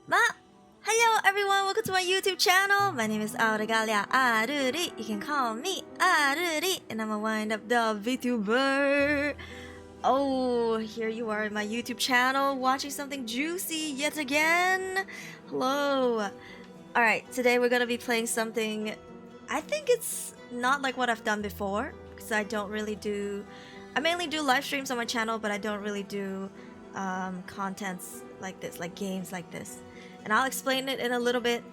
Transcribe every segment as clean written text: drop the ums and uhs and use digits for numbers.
Ma! Hello everyone, welcome to my YouTube channel. My name is Auregalia Aruri. You can call me Aruri, and I'm a wind-up the Vtuber. Oh, here you are in my YouTube channel watching something juicy yet again. Hello. Alright, today we're gonna be playing something. I think it's not like what I've done before, because I mainly do live streams on my channel, but I don't really do contents like this, like games like this. And I'll explain it in a little bit.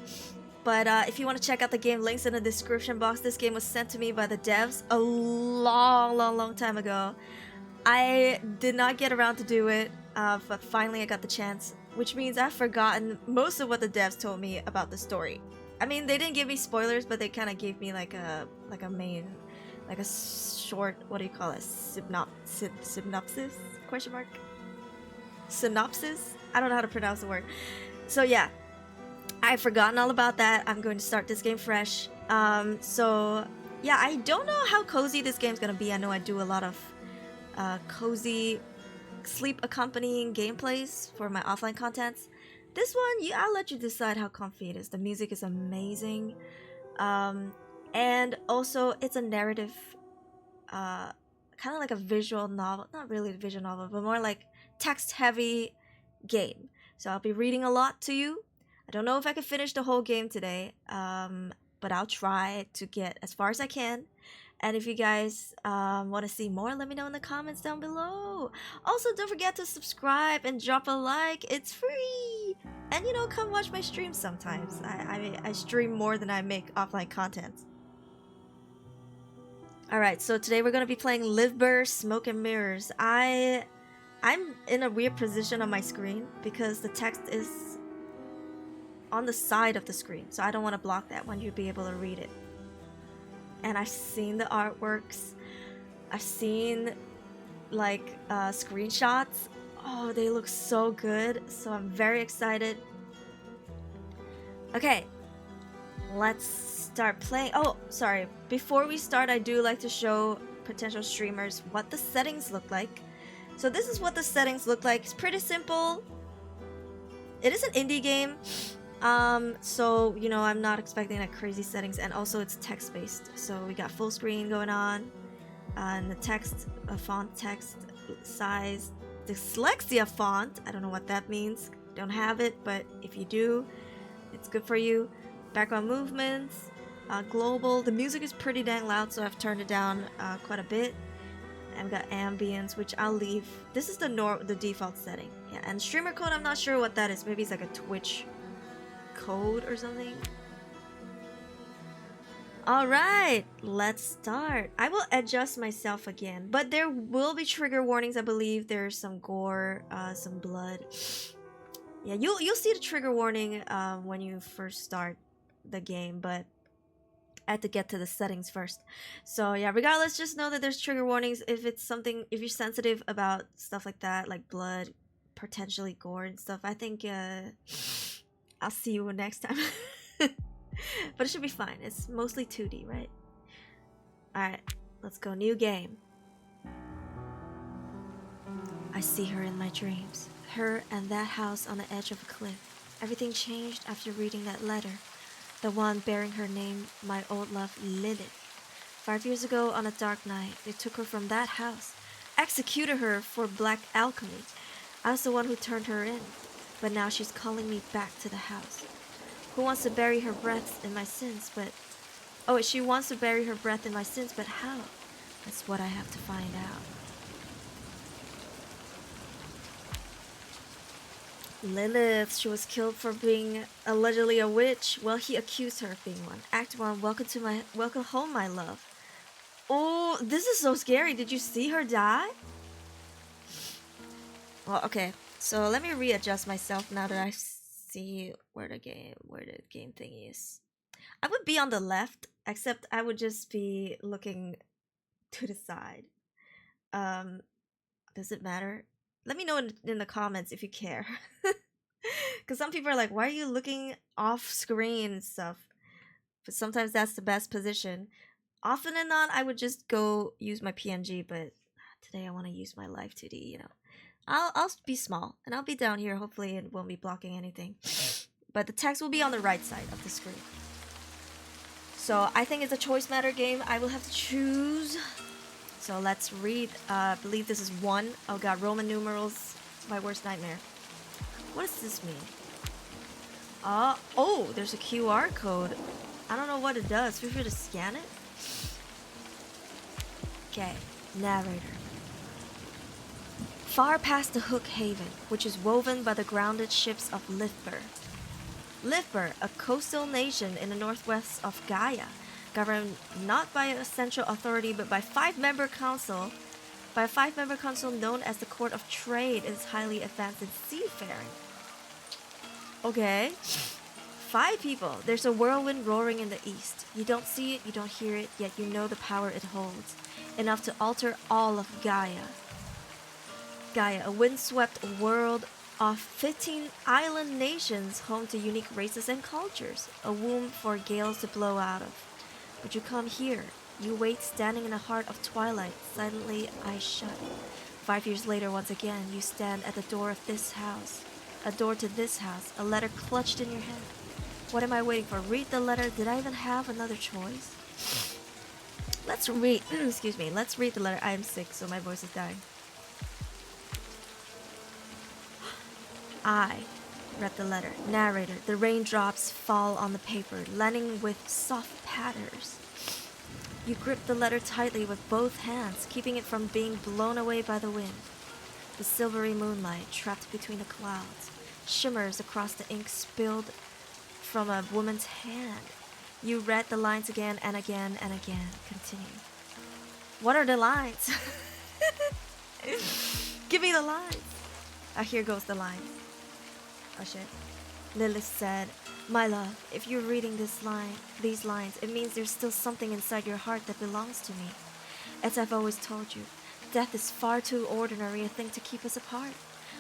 But if you want to check out the game, links in the description box. This game was sent to me by the devs a long time ago. I did not get around to do it, but finally I got the chance, which means I've forgotten most of what the devs told me about the story. I mean, they didn't give me spoilers, but they kind of gave me like a short, what do you call it, synopsis? Question mark? Synopsis? I don't know how to pronounce the word. So yeah, I've forgotten all about that. I'm going to start this game fresh. So yeah, I don't know how cozy this game's gonna be. I know I do a lot of cozy sleep accompanying gameplays for my offline contents. This one, yeah, I'll let you decide how comfy it is. The music is amazing, and also it's a narrative, kind of like a visual novel. Not really a visual novel, but more like text-heavy game. So I'll be reading a lot to you. I don't know if I can finish the whole game today, but I'll try to get as far as I can. And if you guys want to see more, let me know in the comments down below. Also, don't forget to subscribe and drop a like. It's free. And you know, come watch my streams sometimes. I stream more than I make offline content. Alright, so today we're going to be playing Livber Smoke and Mirrors. I'm in a weird position on my screen because the text is on the side of the screen, so I don't want to block that when you'll be able to read it. And I've seen the artworks. I've seen like screenshots. Oh, they look so good, so I'm very excited. Okay, let's start playing. Oh, sorry. Before we start, I do like to show potential streamers what the settings look like. So this is what the settings look like. It's pretty simple. It is an indie game, so you know, I'm not expecting like crazy settings, and also it's text-based. So we got full screen going on, and the text, font text size, dyslexia font. I don't know what that means. Don't have it, but if you do, it's good for you. Background movements, global. The music is pretty dang loud, so I've turned it down quite a bit. I've got ambience, which I'll leave. This is the default setting. Yeah, and streamer code, I'm not sure what that is. Maybe it's like a Twitch code or something. Alright, let's start. I will adjust myself again, but there will be trigger warnings. I believe there's some gore, some blood. Yeah, you'll see the trigger warning when you first start the game, but I had to get to the settings first. So yeah, regardless, just know that there's trigger warnings if you're sensitive about stuff like that, like blood, potentially gore and stuff. I think I'll see you next time. But it should be fine. It's mostly 2D, right? Alright, let's go. New game. I see her in my dreams. Her and that house on the edge of a cliff. Everything changed after reading that letter. The one bearing her name, my old love, Lilith. 5 years ago, on a dark night, they took her from that house, executed her for black alchemy. I was the one who turned her in, but now she's calling me back to the house. Who wants to bury her breath in my sins, but... Oh, she wants to bury her breath in my sins, but how? That's what I have to find out. Lilith, she was killed for being allegedly a witch. Well, he accused her of being one. Act 1, welcome home, my love. Oh, this is so scary. Did you see her die? Well, okay. So let me readjust myself now that I see where the game thingy is. I would be on the left, except I would just be looking to the side. Does it matter? Let me know in the comments if you care. Because some people are like, why are you looking off screen and stuff? But sometimes that's the best position. Often than not, I would just go use my PNG, but today I want to use my live 2D, you know. I'll be small, and I'll be down here. Hopefully it won't be blocking anything. but the text will be on the right side of the screen. So I think it's a choice matter game. I will have to choose. So let's read. I believe this is 1. Oh god, Roman numerals. My worst nightmare. What does this mean? Oh, there's a QR code. I don't know what it does. Feel free to scan it. Okay, narrator. Far past the Hook Haven, which is woven by the grounded ships of Livber. Livber, a coastal nation in the northwest of Gaia, governed not by a central authority but by a five-member council known as the Court of Trade, is highly advanced in seafaring. Okay. 5 people. There's a whirlwind roaring in the east. You don't see it, you don't hear it, yet you know the power it holds. Enough to alter all of Gaia. Gaia, a windswept world of 15 island nations home to unique races and cultures. A womb for gales to blow out of. But you come here. You wait standing in the heart of twilight. Silently, eyes shut. 5 years later, once again, you stand at the door of this house. A door to this house, a letter clutched in your hand. What am I waiting for? Read the letter. Did I even have another choice? Let's read. Excuse me. Let's read the letter. I am sick, so my voice is dying. I read the letter. Narrator. The raindrops fall on the paper, landing with soft patters. You grip the letter tightly with both hands, keeping it from being blown away by the wind. The silvery moonlight, trapped between the clouds, shimmers across the ink spilled from a woman's hand. You read the lines again and again and again. Continue. What are the lines? Give me the lines. Here goes the lines. Oh shit. Lilith said, "My love, if you're reading these lines, it means there's still something inside your heart that belongs to me. As I've always told you, death is far too ordinary a thing to keep us apart.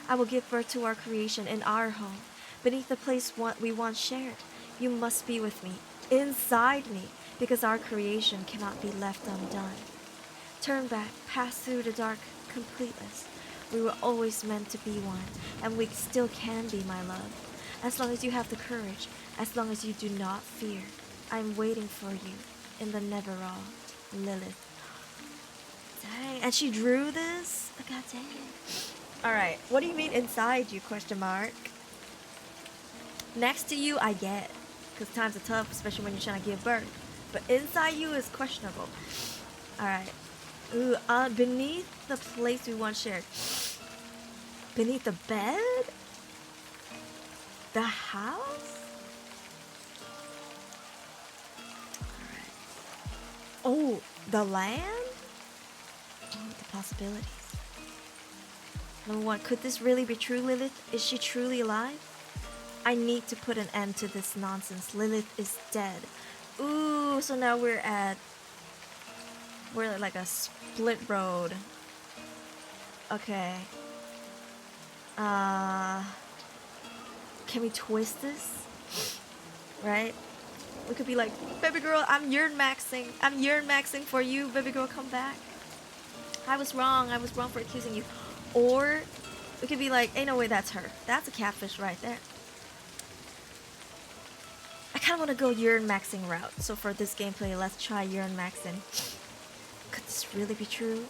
I will give birth to our creation in our home, beneath the place we once shared. You must be with me, inside me, because our creation cannot be left undone. Turn back, pass through the dark completeness. We were always meant to be one, and we still can be, my love. As long as you have the courage, as long as you do not fear, I'm waiting for you in the Neverall, Lilith." Dang, and she drew this? Oh, god dang. Alright, what do you mean inside you, question mark? Next to you, I get. Because times are tough, especially when you're trying to give birth. But inside you is questionable. Alright. Ooh, beneath the place we once shared. Beneath the bed? The house? Alright. Oh, the land? Oh, the possibilities. Number 1, could this really be true, Lilith? Is she truly alive? I need to put an end to this nonsense. Lilith is dead. Ooh, so now we're like a split road. Okay. Can we twist this? Right? We could be like, baby girl, I'm yearn maxing for you. Baby girl, come back. I was wrong for accusing you. Or we could be like, ain't no way that's her. That's a catfish right there. I kind of want to go yearn maxing route. So for this gameplay, let's try yearn maxing. Could this really be true?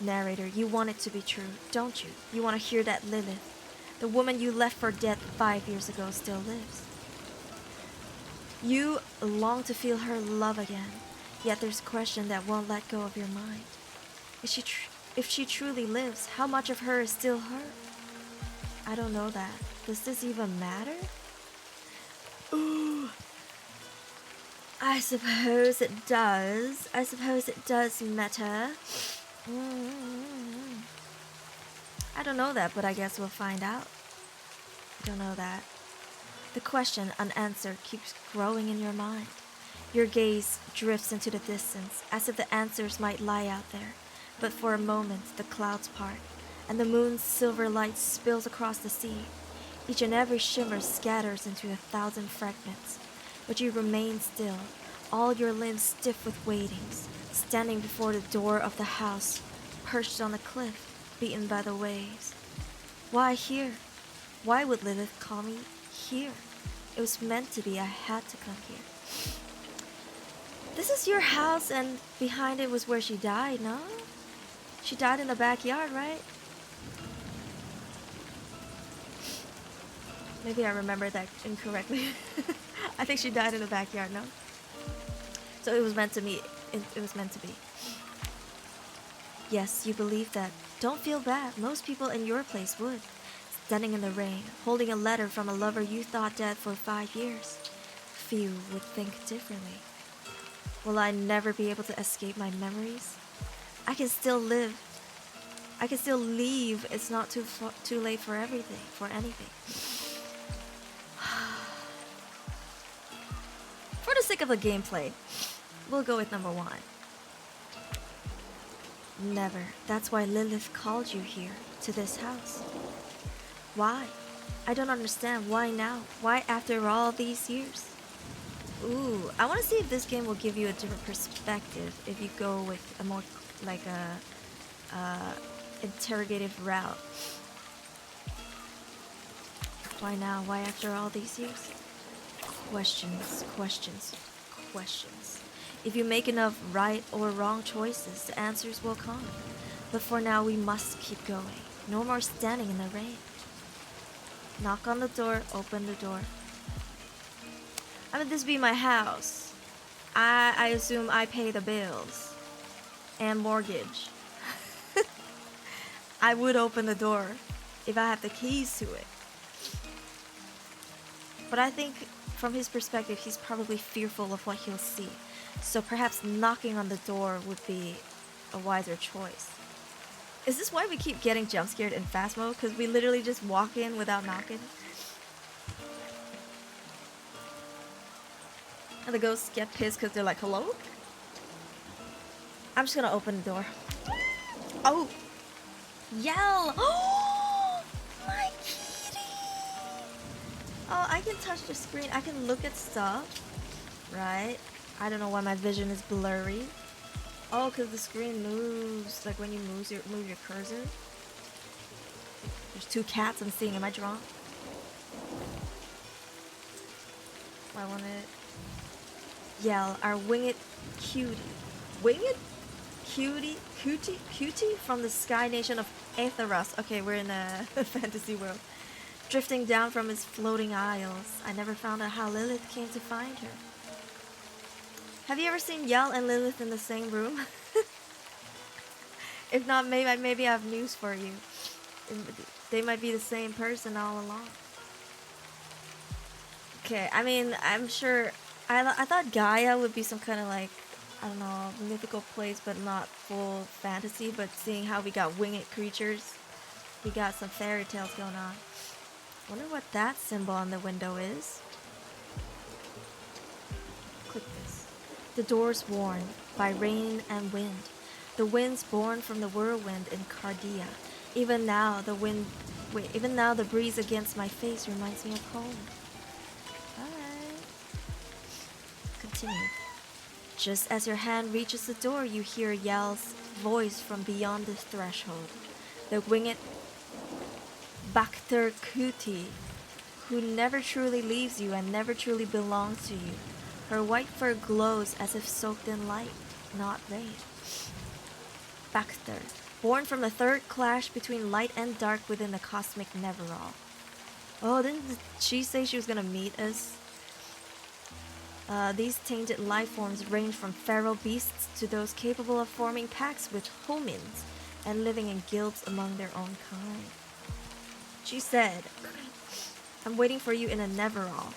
Narrator, you want it to be true, don't you? You want to hear that Lilith, the woman you left for dead 5 years ago, still lives. You long to feel her love again, yet there's a question that won't let go of your mind. If she truly lives, how much of her is still her? I don't know that. Does this even matter? Ooh. I suppose it does. I suppose it does matter. I don't know that, but I guess we'll find out. I don't know that. The question, unanswered, keeps growing in your mind. Your gaze drifts into the distance, as if the answers might lie out there. But for a moment, the clouds part, and the moon's silver light spills across the sea. Each and every shimmer scatters into 1,000 fragments. But you remain still, all your limbs stiff with waitings, standing before the door of the house, perched on a cliff, beaten by the waves. Why here? Why would Lilith call me here. It was meant to be. I had to come here. This is your house, and behind it was where she died, no? She died in the backyard, right? Maybe I remember that incorrectly. I think she died in the backyard, no? So it was meant to be. It was meant to be. Yes, you believe that. Don't feel bad. Most people in your place would. Standing in the rain, holding a letter from a lover you thought dead for 5 years. Few would think differently. Will I never be able to escape my memories? I can still live. I can still leave. It's not too late for everything, for anything. For the sake of the gameplay, we'll go with number 1. Never. That's why Lilith called you here, to this house. Why? I don't understand. Why now? Why after all these years? Ooh, I want to see if this game will give you a different perspective if you go with a more like a interrogative route. Why now? Why after all these years? Questions, questions, questions. If you make enough right or wrong choices, the answers will come. But for now, we must keep going. No more standing in the rain. Knock on the door, open the door. I mean, this be my house. I assume I pay the bills and mortgage. I would open the door if I have the keys to it. But I think from his perspective, he's probably fearful of what he'll see. So perhaps knocking on the door would be a wiser choice. Is this why we keep getting jump scared in fast mode? Because we literally just walk in without knocking? And the ghosts get pissed because they're like, hello? I'm just gonna open the door. Oh! Yell! Oh! My kitty! Oh, I can touch the screen. I can look at stuff. Right? I don't know why my vision is blurry. Oh, because the screen moves. Like when you move your cursor. There's 2 cats I'm seeing. Am I drunk? I want to yell our winged cutie. Winged? Cutie from the sky nation of Aetheros. Okay, we're in a fantasy world. Drifting down from its floating isles. I never found out how Lilith came to find her. Have you ever seen Yell and Lilith in the same room? If not, maybe I have news for you. They might be the same person all along. Okay, I mean, I'm sure... I thought Gaia would be some kind of like, I don't know, mythical place, but not full fantasy. But seeing how we got winged creatures, we got some fairy tales going on. Wonder what that symbol on the window is. Click this. The doors worn by rain and wind. The winds born from the whirlwind in Cardia. Even now the breeze against my face reminds me of home. Alright. Continue. Just as your hand reaches the door, you hear Yell's voice from beyond the threshold. The winged Bacter Kuti, who never truly leaves you and never truly belongs to you. Her white fur glows as if soaked in light, not rain. Bacter, born from the third clash between light and dark within the cosmic Neverall. Oh, didn't she say she was gonna meet us? These tainted life forms range from feral beasts to those capable of forming packs with homins and living in guilds among their own kind. She said, I'm waiting for you in a Neverall.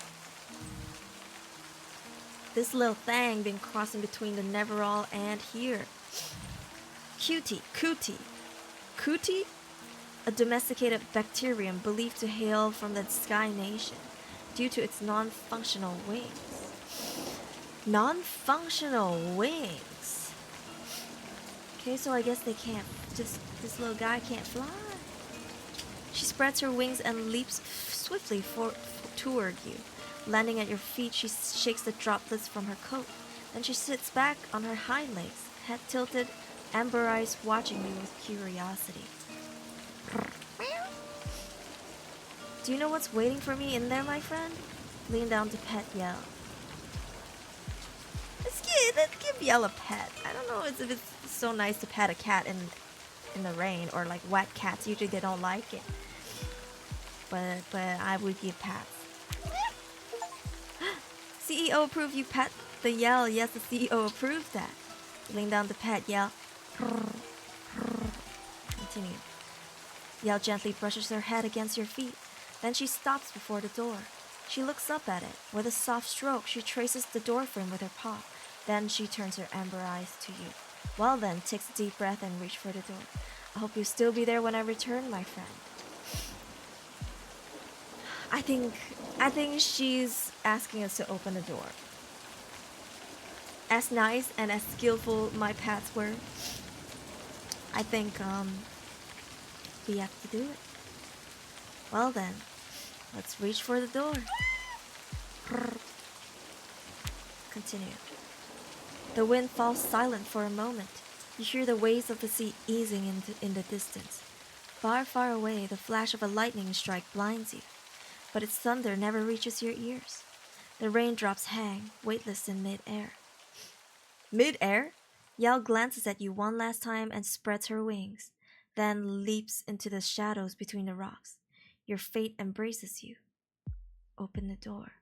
This little thing been crossing between the Neverall and here. Kuti? A domesticated bacterium believed to hail from the Sky Nation due to its non-functional wings. Non-functional wings? Okay, so I guess they can't, this little guy can't fly. She spreads her wings and leaps swiftly toward you. Landing at your feet, she shakes the droplets from her coat. Then she sits back on her hind legs, head tilted, amber eyes watching you with curiosity. Do you know what's waiting for me in there, my friend? Lean down to pet Yell. Let's give Yell a pet. I don't know if it's so nice to pet a cat in the rain, or like wet cats. Usually they don't like it. But I would give pets. CEO approved you pet the Yell. Yes, the CEO approved that. Lean down to pet Yell. Continue. Yell gently brushes her head against your feet. Then she stops before the door. She looks up at it. With a soft stroke, she traces the door frame with her paw. Then she turns her amber eyes to you. Well then, takes a deep breath and reach for the door. I hope you'll still be there when I return, my friend. I think she's asking us to open the door. As nice and as skillful my pets were, I think we have to do it. Well then, let's reach for the door. Continue. The wind falls silent for a moment. You hear the waves of the sea easing in the distance. Far, far away, the flash of a lightning strike blinds you, but its thunder never reaches your ears. The raindrops hang, weightless in mid-air. Mid-air? Yell glances at you one last time and spreads her wings, then leaps into the shadows between the rocks. Your fate embraces you. Open the door.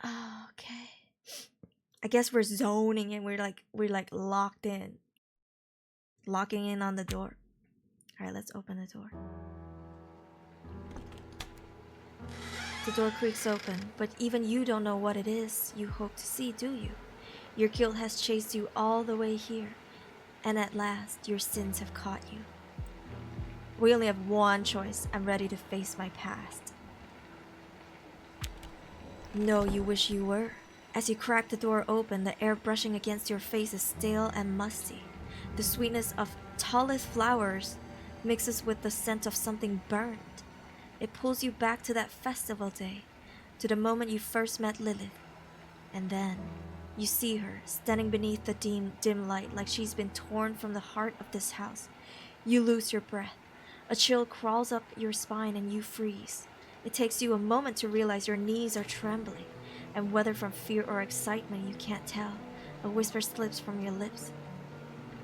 Oh, okay. I guess we're zoning in. We're like locked in. Locking in on the door. Alright, let's open the door. The door creaks open, but even you don't know what it is you hope to see, do you? Your guilt has chased you all the way here, and at last your sins have caught you. We only have one choice. I'm ready to face my past. No, you wish you were. As you crack the door open, the air brushing against your face is stale and musty. The sweetness of tallest flowers mixes with the scent of something burnt. It pulls you back to that festival day, to the moment you first met Lilith. And then, you see her, standing beneath the dim light like she's been torn from the heart of this house. You lose your breath. A chill crawls up your spine and you freeze. It takes you a moment to realize your knees are trembling, and whether from fear or excitement you can't tell, a whisper slips from your lips.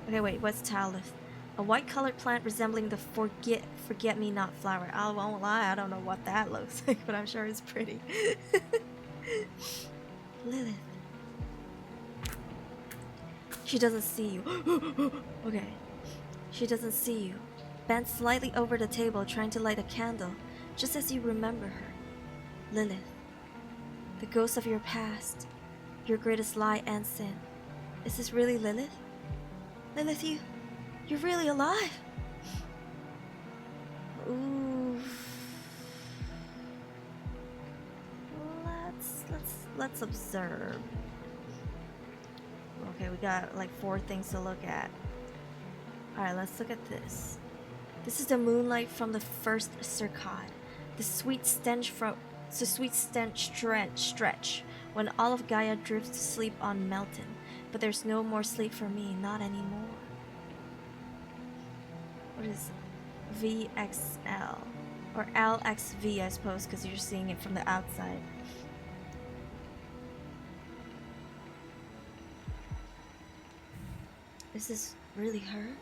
Okay, wait, what's Talith? A white-colored plant resembling the forget-me-not flower. I won't lie, I don't know what that looks like, but I'm sure it's pretty. Lilith. She doesn't see you. Okay. She doesn't see you. Bent slightly over the table trying to light a candle, just as you remember her. Lilith. The ghost of your past. Your greatest lie and sin. Is this really Lilith? Lilith, you're really alive. Ooh. Let's observe. Okay, we got like 4 things to look at. Alright, let's look at this. This is the moonlight from the first circad. The sweet stench stretch when all of Gaia drifts to sleep on Melton. But there's no more sleep for me, not anymore. What is VXL? Or LXV, I suppose, because you're seeing it from the outside. Is this really her?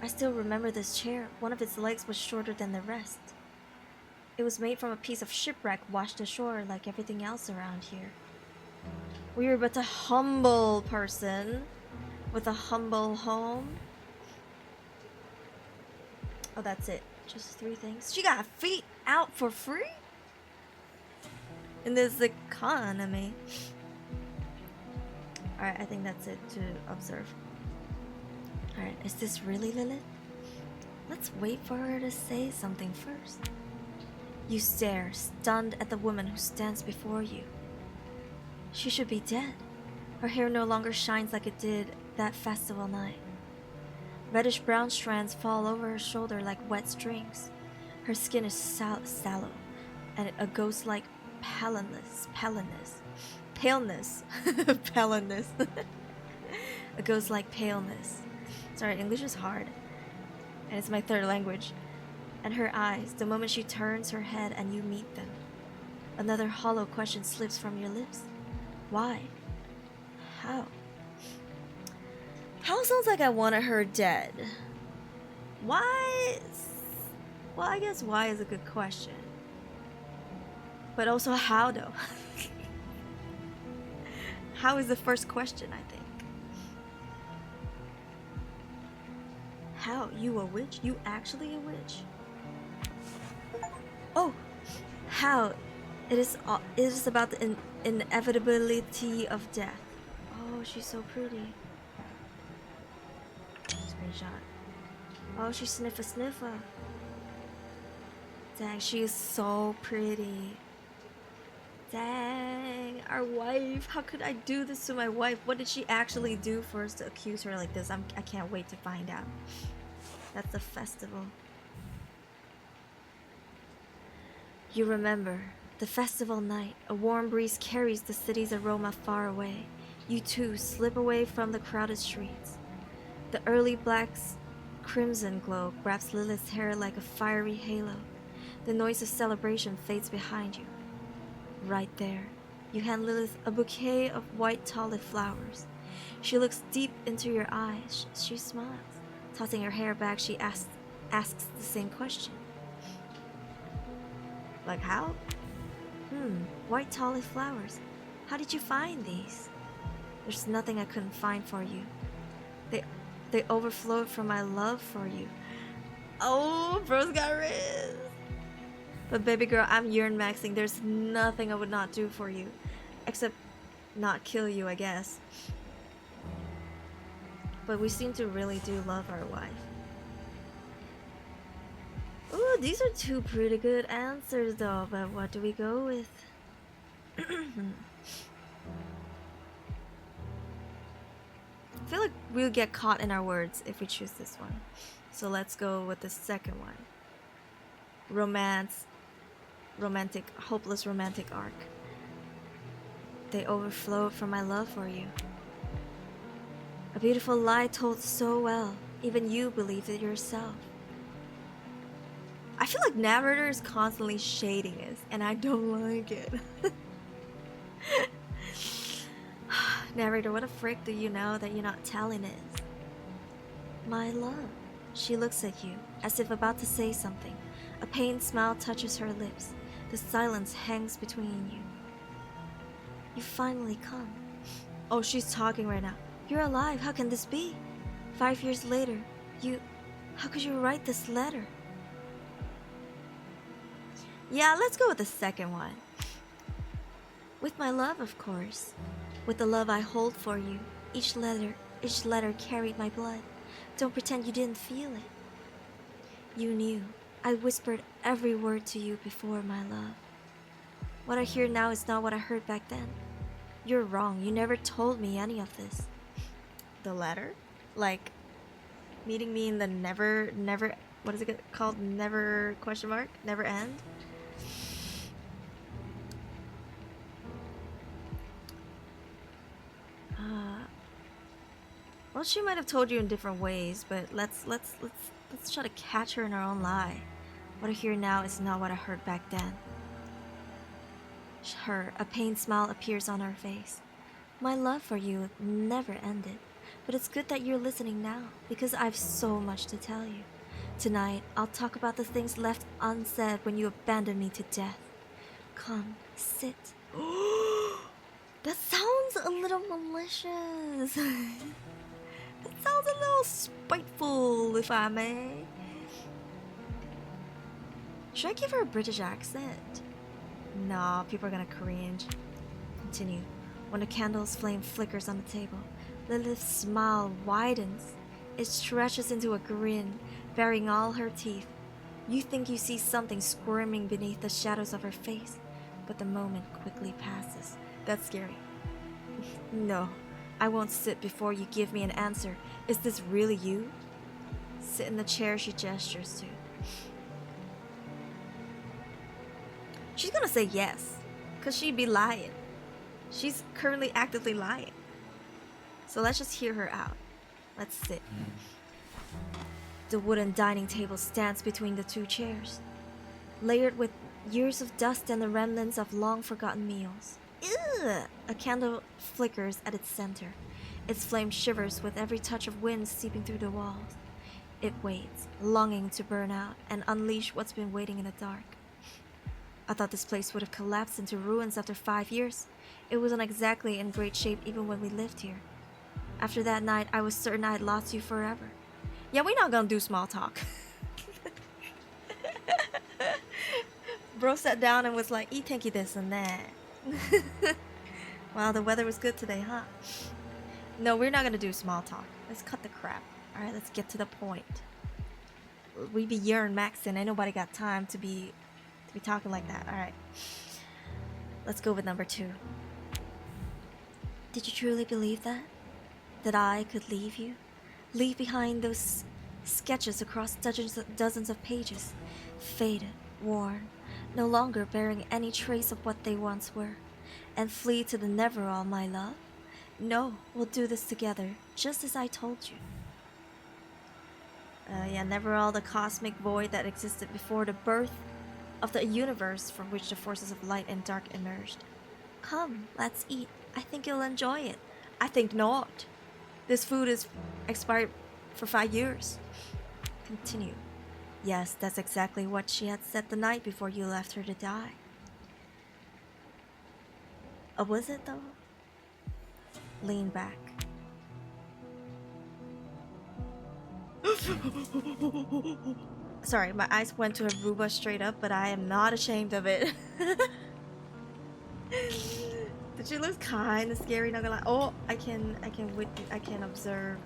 I still remember this chair. One of its legs was shorter than the rest. It was made from a piece of shipwreck washed ashore like everything else around here. We were but a humble person with a humble home. Oh, that's it. Just 3 things. She got feet out for free? In this economy. Alright, I think that's it to observe. Alright, is this really Lilith? Let's wait for her to say something first. You stare, stunned at the woman who stands before you. She should be dead. Her hair no longer shines like it did that festival night. Reddish-brown strands fall over her shoulder like wet strings. Her skin is sallow, and a ghost-like paleness. A ghost-like paleness. Sorry, English is hard. And it's my third language. And her eyes, the moment she turns her head and you meet them. Another hollow question slips from your lips. Why? How? How sounds like I wanted her dead. Why? Well, I guess why is a good question. But also how though? How is the first question, I think. How? You a witch? You actually a witch? Oh! How? It is about the inevitability of death. Oh, she's so pretty. Screenshot. Oh, she sniffer. Dang, she is so pretty. Dang, our wife. How could I do this to my wife? What did she actually do for us to accuse her like this? I can't wait to find out. That's the festival. You remember, the festival night. A warm breeze carries the city's aroma far away. You too slip away from the crowded streets. The early black's crimson glow wraps Lilith's hair like a fiery halo. The noise of celebration fades behind you. Right there, you hand Lilith a bouquet of white tulip flowers. She looks deep into your eyes. She smiles. Tossing her hair back, she asks the same question. Like how? White tulip flowers. How did you find these? There's nothing I couldn't find for you. They overflowed from my love for you. Oh, bro's got riz. But baby girl, I'm yearn maxing. There's nothing I would not do for you. Except not kill you, I guess. But we seem to really do love our wife. Ooh, these are two pretty good answers though, but what do we go with? I feel like we'll get caught in our words if we choose this one. So let's go with the second one. Hopeless romantic arc. They overflowed from my love for you. A beautiful lie told so well, even you believed it yourself. I feel like narrator is constantly shading us, and I don't like it. Narrator, what a frick do you know that you're not telling us? My love. She looks at you, as if about to say something. A pained smile touches her lips. The silence hangs between you. You finally come. Oh, she's talking right now. You're alive. How can this be? 5 years later, how could you write this letter? Yeah, let's go with the second one. With my love, of course. With the love I hold for you. Each letter carried my blood. Don't pretend you didn't feel it. You knew. I whispered every word to you before, my love. What I hear now is not what I heard back then. You're wrong. You never told me any of this. The letter? Like, meeting me in the never, what is it called? Never, question mark? Never end? Well, she might have told you in different ways, but let's try to catch her in her own lie. What I hear now is not what I heard back then. A pained smile appears on her face. My love for you never ended, but it's good that you're listening now, because I've so much to tell you. Tonight, I'll talk about the things left unsaid when you abandoned me to death. Come, sit. That sounds a little malicious. It sounds a little spiteful, if I may. Should I give her a British accent? No, people are gonna cringe. Continue. When the candle's flame flickers on the table, Lilith's smile widens. It stretches into a grin, baring all her teeth. You think you see something squirming beneath the shadows of her face, but the moment quickly passes. That's scary. No, I won't sit before you give me an answer. Is this really you? Sit in the chair she gestures to. She's gonna say yes, because she'd be lying. She's currently actively lying. So let's just hear her out. Let's sit. The wooden dining table stands between the two chairs, layered with years of dust and the remnants of long-forgotten meals. Ugh! A candle flickers at its center. Its flame shivers with every touch of wind seeping through the walls. It waits, longing to burn out and unleash what's been waiting in the dark. I thought this place would have collapsed into ruins after 5 years. It wasn't exactly in great shape even when we lived here. After that night, I was certain I had lost you forever. Yeah, we're not gonna do small talk. Bro sat down and was like, "Eat tanky this and that." Wow, the weather was good today, huh? No, we're not gonna do small talk. Let's cut the crap. Alright, let's get to the point. We be yearn maxing. Ain't nobody got time to be talking like that. Alright. Let's go with number 2. Did you truly believe that? That I could leave you? Leave behind those sketches across dozens of pages, faded, worn, no longer bearing any trace of what they once were, and flee to the never-all, my love? No, we'll do this together, just as I told you. Yeah, never-all, the cosmic void that existed before the birth of the universe from which the forces of light and dark emerged. Come, let's eat. I think you'll enjoy it. I think not. This food is expired for 5 years. Continue. Yes, that's exactly what she had said the night before you left her to die. Oh, was it though? Lean back. Sorry, my eyes went to Aruba straight up, but I am not ashamed of it. Did she look kind of scary? Not gonna lie. Oh, I can observe.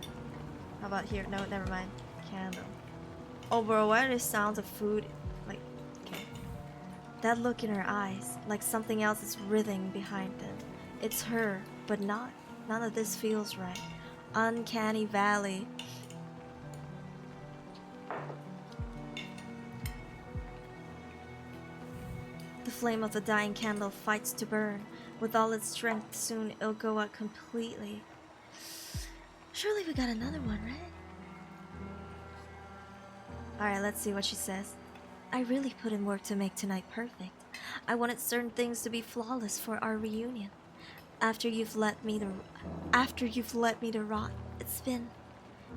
How about here? No, never mind. Candle. Oh, bro, why are there sounds of food? Like, okay. That look in her eyes, like something else is writhing behind them. It's her, but not. None of this feels right. Uncanny valley. The flame of the dying candle fights to burn. With all its strength, soon it'll go out completely. Surely we got another one, right? Alright, let's see what she says. I really put in work to make tonight perfect. I wanted certain things to be flawless for our reunion. After you've let me to rot, it's been...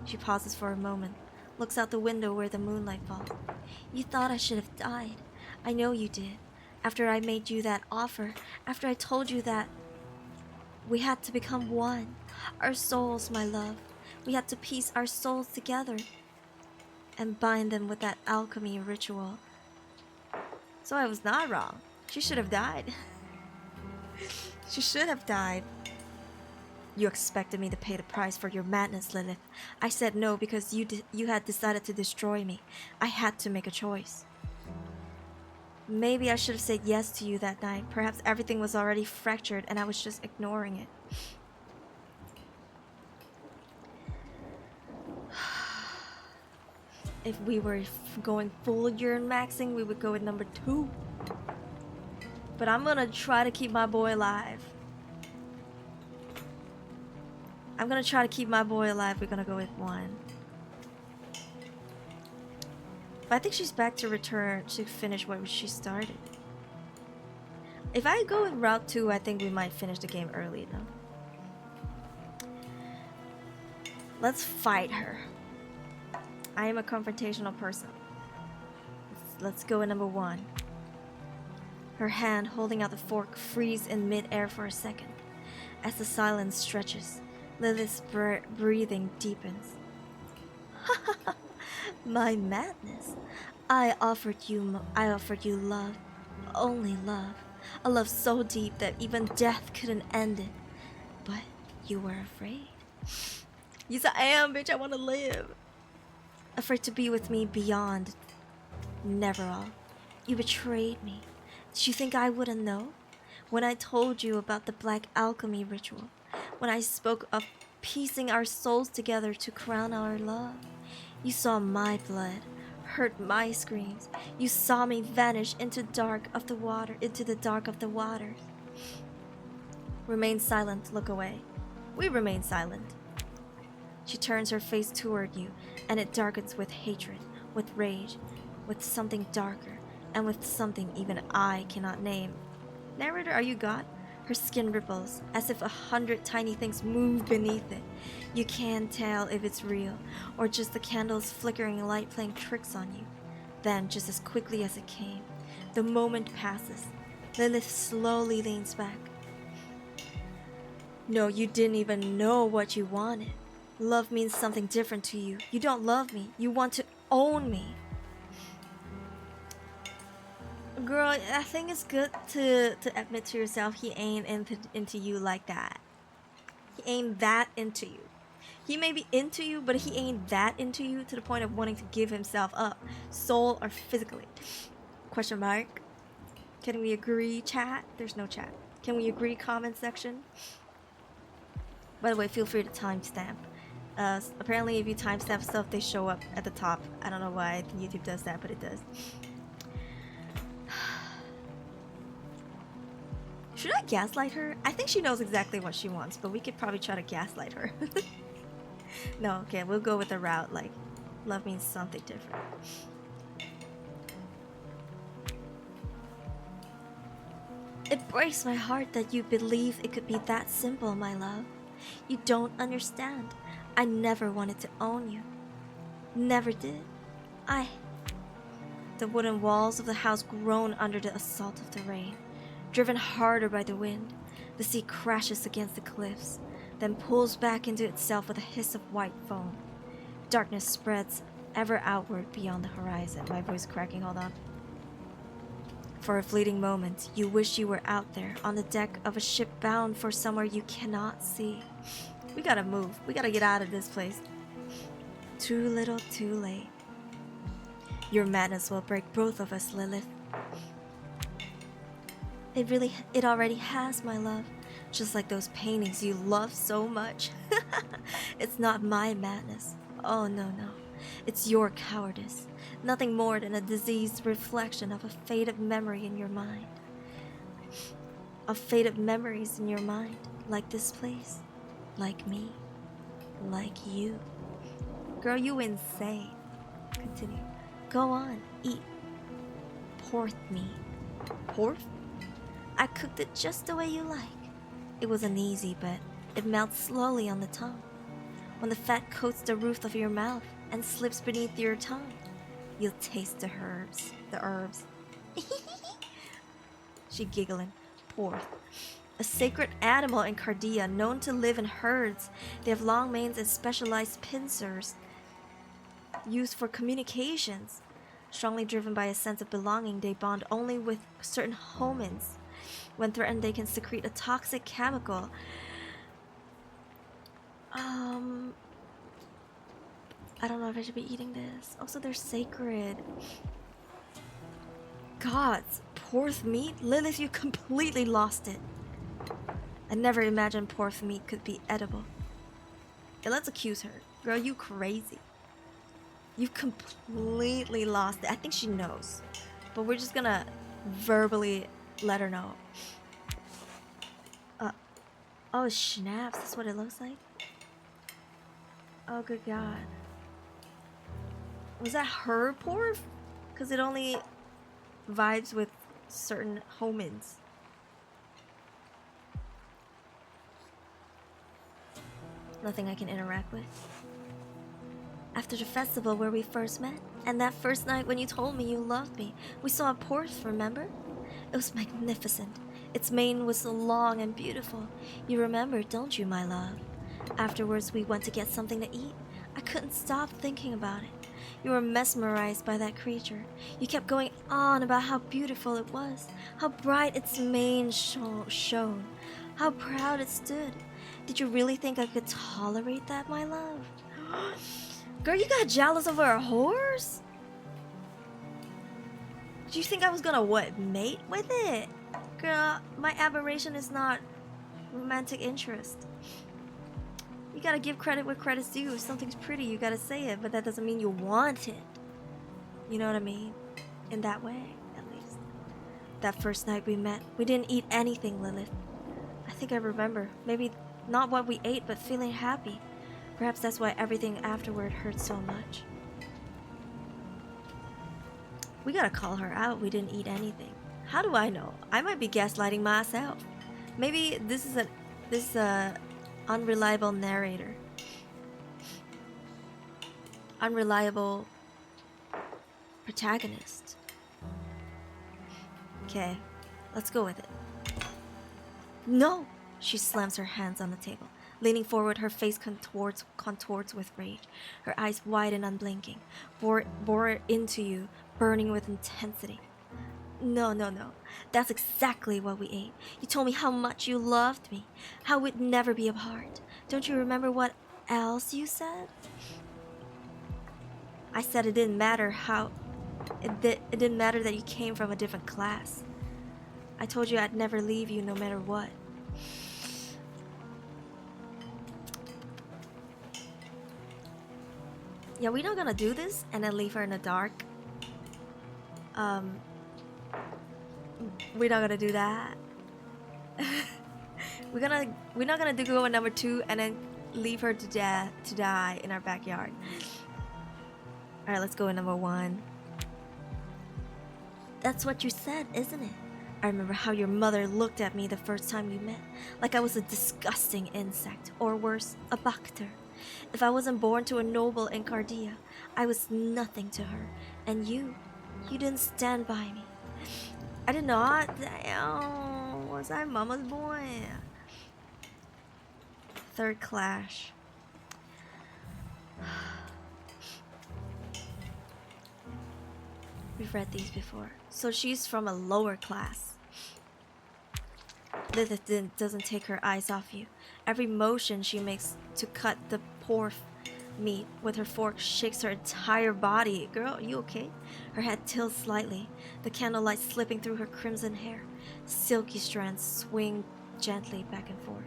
She pauses for a moment, looks out the window where the moonlight falls. You thought I should have died. I know you did. After I made you that offer, after I told you that we had to become one. Our souls, my love. We had to piece our souls together and bind them with that alchemy ritual. So I was not wrong. She should have died. She should have died. You expected me to pay the price for your madness, Lilith. I said no because you had decided to destroy me. I had to make a choice. Maybe I should have said yes to you that night. Perhaps everything was already fractured and I was just ignoring it. If we were going full urine maxing, we would go with number 2. But I'm gonna try to keep my boy alive. I'm gonna try to keep my boy alive. We're gonna go with 1. But I think she's back to return to finish what she started. If I go with route 2, I think we might finish the game early though. Let's fight her. I am a confrontational person. Let's go with number 1. Her hand holding out the fork freezes in mid-air for a second. As the silence stretches, Lilith's breathing deepens. My madness. I offered you love. Only love. A love so deep that even death couldn't end it. But you were afraid. Yes, I am, bitch. I want to live. Afraid to be with me beyond. Never all. You betrayed me. Did you think I wouldn't know? When I told you about the black alchemy ritual. When I spoke of piecing our souls together to crown our love. You saw my blood, heard my screams. You saw me vanish into the dark of the waters. Remain silent, look away. We remain silent. She turns her face toward you, and it darkens with hatred, with rage, with something darker, and with something even I cannot name. Narrator, are you God? Her skin ripples, as if 100 tiny things move beneath it. You can't tell if it's real, or just the candle's flickering light playing tricks on you. Then, just as quickly as it came, the moment passes. Lilith slowly leans back. No, you didn't even know what you wanted. Love means something different to you. You don't love me. You want to own me. Girl, I think it's good to admit to yourself he ain't into you like that. He ain't that into you. He may be into you, but he ain't that into you to the point of wanting to give himself up, soul or physically. Question mark. Can we agree, chat? There's no chat. Can we agree, comment section? By the way, feel free to timestamp. Apparently, if you timestamp stuff, they show up at the top. I don't know why YouTube does that, but it does. Should I gaslight her? I think she knows exactly what she wants, but we could probably try to gaslight her. No, okay, we'll go with the route, like, love means something different. It breaks my heart that you believe it could be that simple, my love. You don't understand. I never wanted to own you. Never did. The wooden walls of the house groan under the assault of the rain. Driven harder by the wind, the sea crashes against the cliffs, then pulls back into itself with a hiss of white foam. Darkness spreads ever outward beyond the horizon. My voice cracking, hold on. For a fleeting moment, you wish you were out there on the deck of a ship bound for somewhere you cannot see. We gotta move. We gotta get out of this place. Too little, too late. Your madness will break both of us, Lilith. It already has, my love. Just like those paintings you love so much. It's not my madness. Oh, no. It's your cowardice. Nothing more than a diseased reflection of a faded memory in your mind. Of faded memories in your mind. Like this place. Like me. Like you. Girl, you insane. Continue. Go on, eat. Porth meat. Porth? I cooked it just the way you like. It wasn't easy, but it melts slowly on the tongue. When the fat coats the roof of your mouth and slips beneath your tongue, you'll taste the herbs. She giggling. Porth. A sacred animal in Cardia, known to live in herds. They have long manes and specialized pincers used for communications. Strongly driven by a sense of belonging, they bond only with certain homins. When threatened, they can secrete a toxic chemical. I don't know if I should be eating this. Also, they're sacred. Gods, porth meat? Lilith, you completely lost it. I never imagined porth meat could be edible. Okay, let's accuse her. Girl, you crazy. You completely lost it. I think she knows. But we're just gonna verbally let her know. Oh, snaps. That's what it looks like? Oh, good God. Was that her porth? Because it only vibes with certain homins. Nothing I can interact with. After the festival where we first met, and that first night when you told me you loved me, we saw a porth, remember? It was magnificent. Its mane was so long and beautiful. You remember, don't you, my love? Afterwards, we went to get something to eat. I couldn't stop thinking about it. You were mesmerized by that creature. You kept going on about how beautiful it was, how bright its mane shone, how proud it stood. Did you really think I could tolerate that, my love? Girl, you got jealous over a horse? Did you think I was gonna, what, mate with it? Girl, my aberration is not romantic interest. You gotta give credit where credit's due. If something's pretty, you gotta say it, but that doesn't mean you want it. You know what I mean? In that way, at least. That first night we met, we didn't eat anything, Lilith. I think I remember. Maybe not what we ate, but feeling happy. Perhaps that's why everything afterward hurt so much. We gotta call her out. We didn't eat anything. How do I know? I might be gaslighting myself. Maybe this is a unreliable narrator. Unreliable protagonist. Okay, let's go with it. No! She slams her hands on the table. Leaning forward, her face contorts with rage. Her eyes wide and unblinking. Bore into you, burning with intensity. No. That's exactly what we ate. You told me how much you loved me. How we'd never be apart. Don't you remember what else you said? I said it didn't matter how... It didn't matter that you came from a different class. I told you I'd never leave you no matter what. Yeah, we're not gonna do this and then leave her in the dark. We're not gonna do that. We're not gonna do go on number 2 and then leave her to die in our backyard. Alright, let's go in number 1. That's what you said, isn't it? I remember how your mother looked at me the first time we met, like I was a disgusting insect, or worse, a bacter. If I wasn't born to a noble in Cardia, I was nothing to her. And you didn't stand by me. I did not. Damn, was I mama's boy? Third clash. We've read these before. So she's from a lower class. Lilith doesn't take her eyes off you. Every motion she makes to cut the poor meat with her fork shakes her entire body. Girl, you okay? Her head tilts slightly, the candlelight slipping through her crimson hair. Silky strands swing gently back and forth.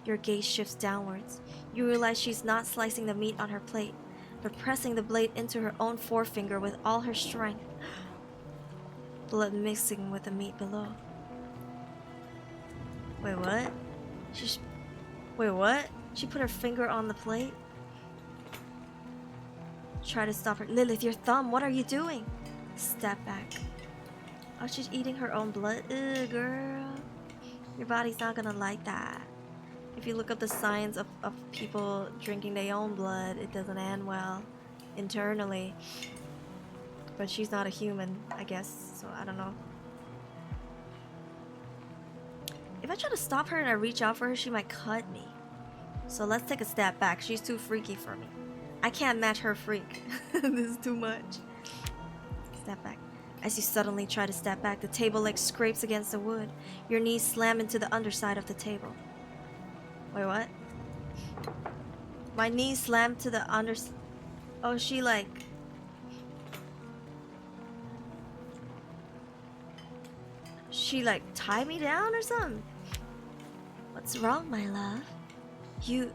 Your gaze shifts downwards. You realize she's not slicing the meat on her plate, but pressing the blade into her own forefinger with all her strength. Blood mixing with the meat below. Wait, what? Wait, what? She put her finger on the plate? Try to stop her. Lilith, your thumb, what are you doing? Step back. Oh, she's eating her own blood? Ugh, girl. Your body's not gonna like that. If you look up the science of people drinking their own blood, it doesn't end well internally. But she's not a human, I guess, so I don't know. If I try to stop her and I reach out for her, she might cut me. So let's take a step back. She's too freaky for me. I can't match her freak. This is too much. Step back. As you suddenly try to step back, the table leg scrapes against the wood. Your knees slam into the underside of the table. Wait, what? My knees slam to the underside. Oh, she like... She like tied me down or something? What's wrong, my love? You...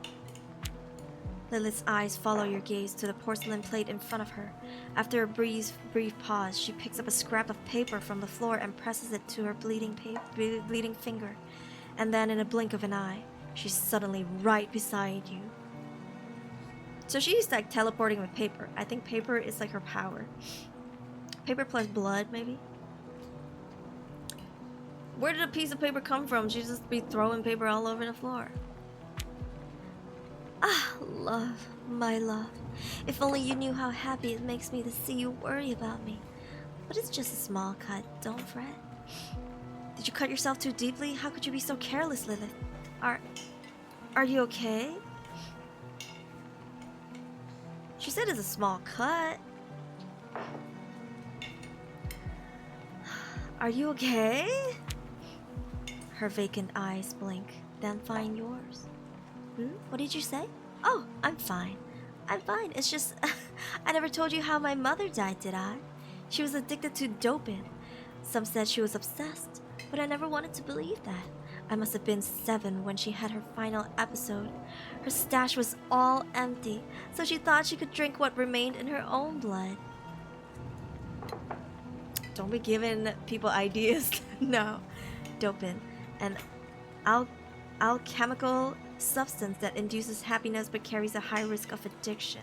Lilith's eyes follow your gaze to the porcelain plate in front of her. After a brief pause, she picks up a scrap of paper from the floor and presses it to her bleeding finger. And then in a blink of an eye, she's suddenly right beside you. So she's like teleporting with paper. I think paper is like her power. Paper plus blood, maybe? Where did a piece of paper come from? She'd just be throwing paper all over the floor. Ah, love, my love. If only you knew how happy it makes me to see you worry about me. But it's just a small cut, don't fret. Did you cut yourself too deeply? How could you be so careless, Lilith? Are you okay? She said it's a small cut. Are you okay? Her vacant eyes blink, then find yours. What did you say? Oh, I'm fine. I'm fine. It's just... I never told you how my mother died, did I? She was addicted to doping. Some said she was obsessed, but I never wanted to believe that. I must have been 7 when she had her final episode. Her stash was all empty, so she thought she could drink what remained in her own blood. Don't be giving people ideas. No. Doping. An alchemical substance that induces happiness but carries a high risk of addiction.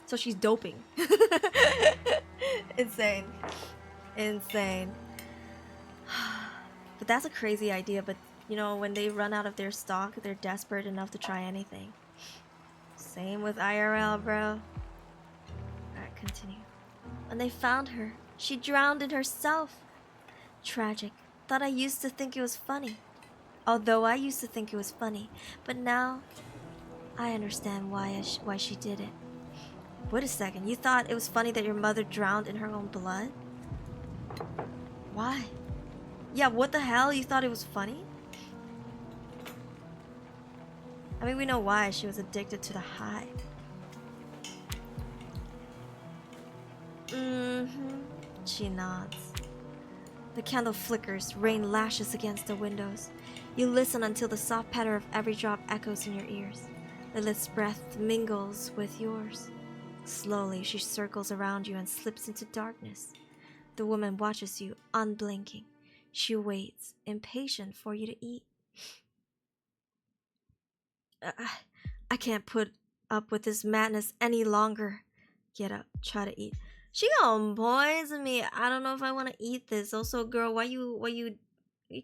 So she's doping. Insane. Insane. But that's a crazy idea, but you know, when they run out of their stock, they're desperate enough to try anything. Same with IRL, bro. Alright, continue. When they found her, she drowned in herself. Tragic. Thought I used to think it was funny. Although I used to think it was funny, but now I understand why she did it. Wait a second, you thought it was funny that your mother drowned in her own blood? Why? Yeah, what the hell? You thought it was funny? I mean, we know why. She was addicted to the high. She nods. The candle flickers, rain lashes against the windows. You listen until the soft patter of every drop echoes in your ears. Lilith's breath mingles with yours. Slowly, she circles around you and slips into darkness. The woman watches you, unblinking. She waits, impatient for you to eat. I can't put up with this madness any longer. Get up, try to eat. She gonna poison me. I don't know if I want to eat this. Also, girl, why you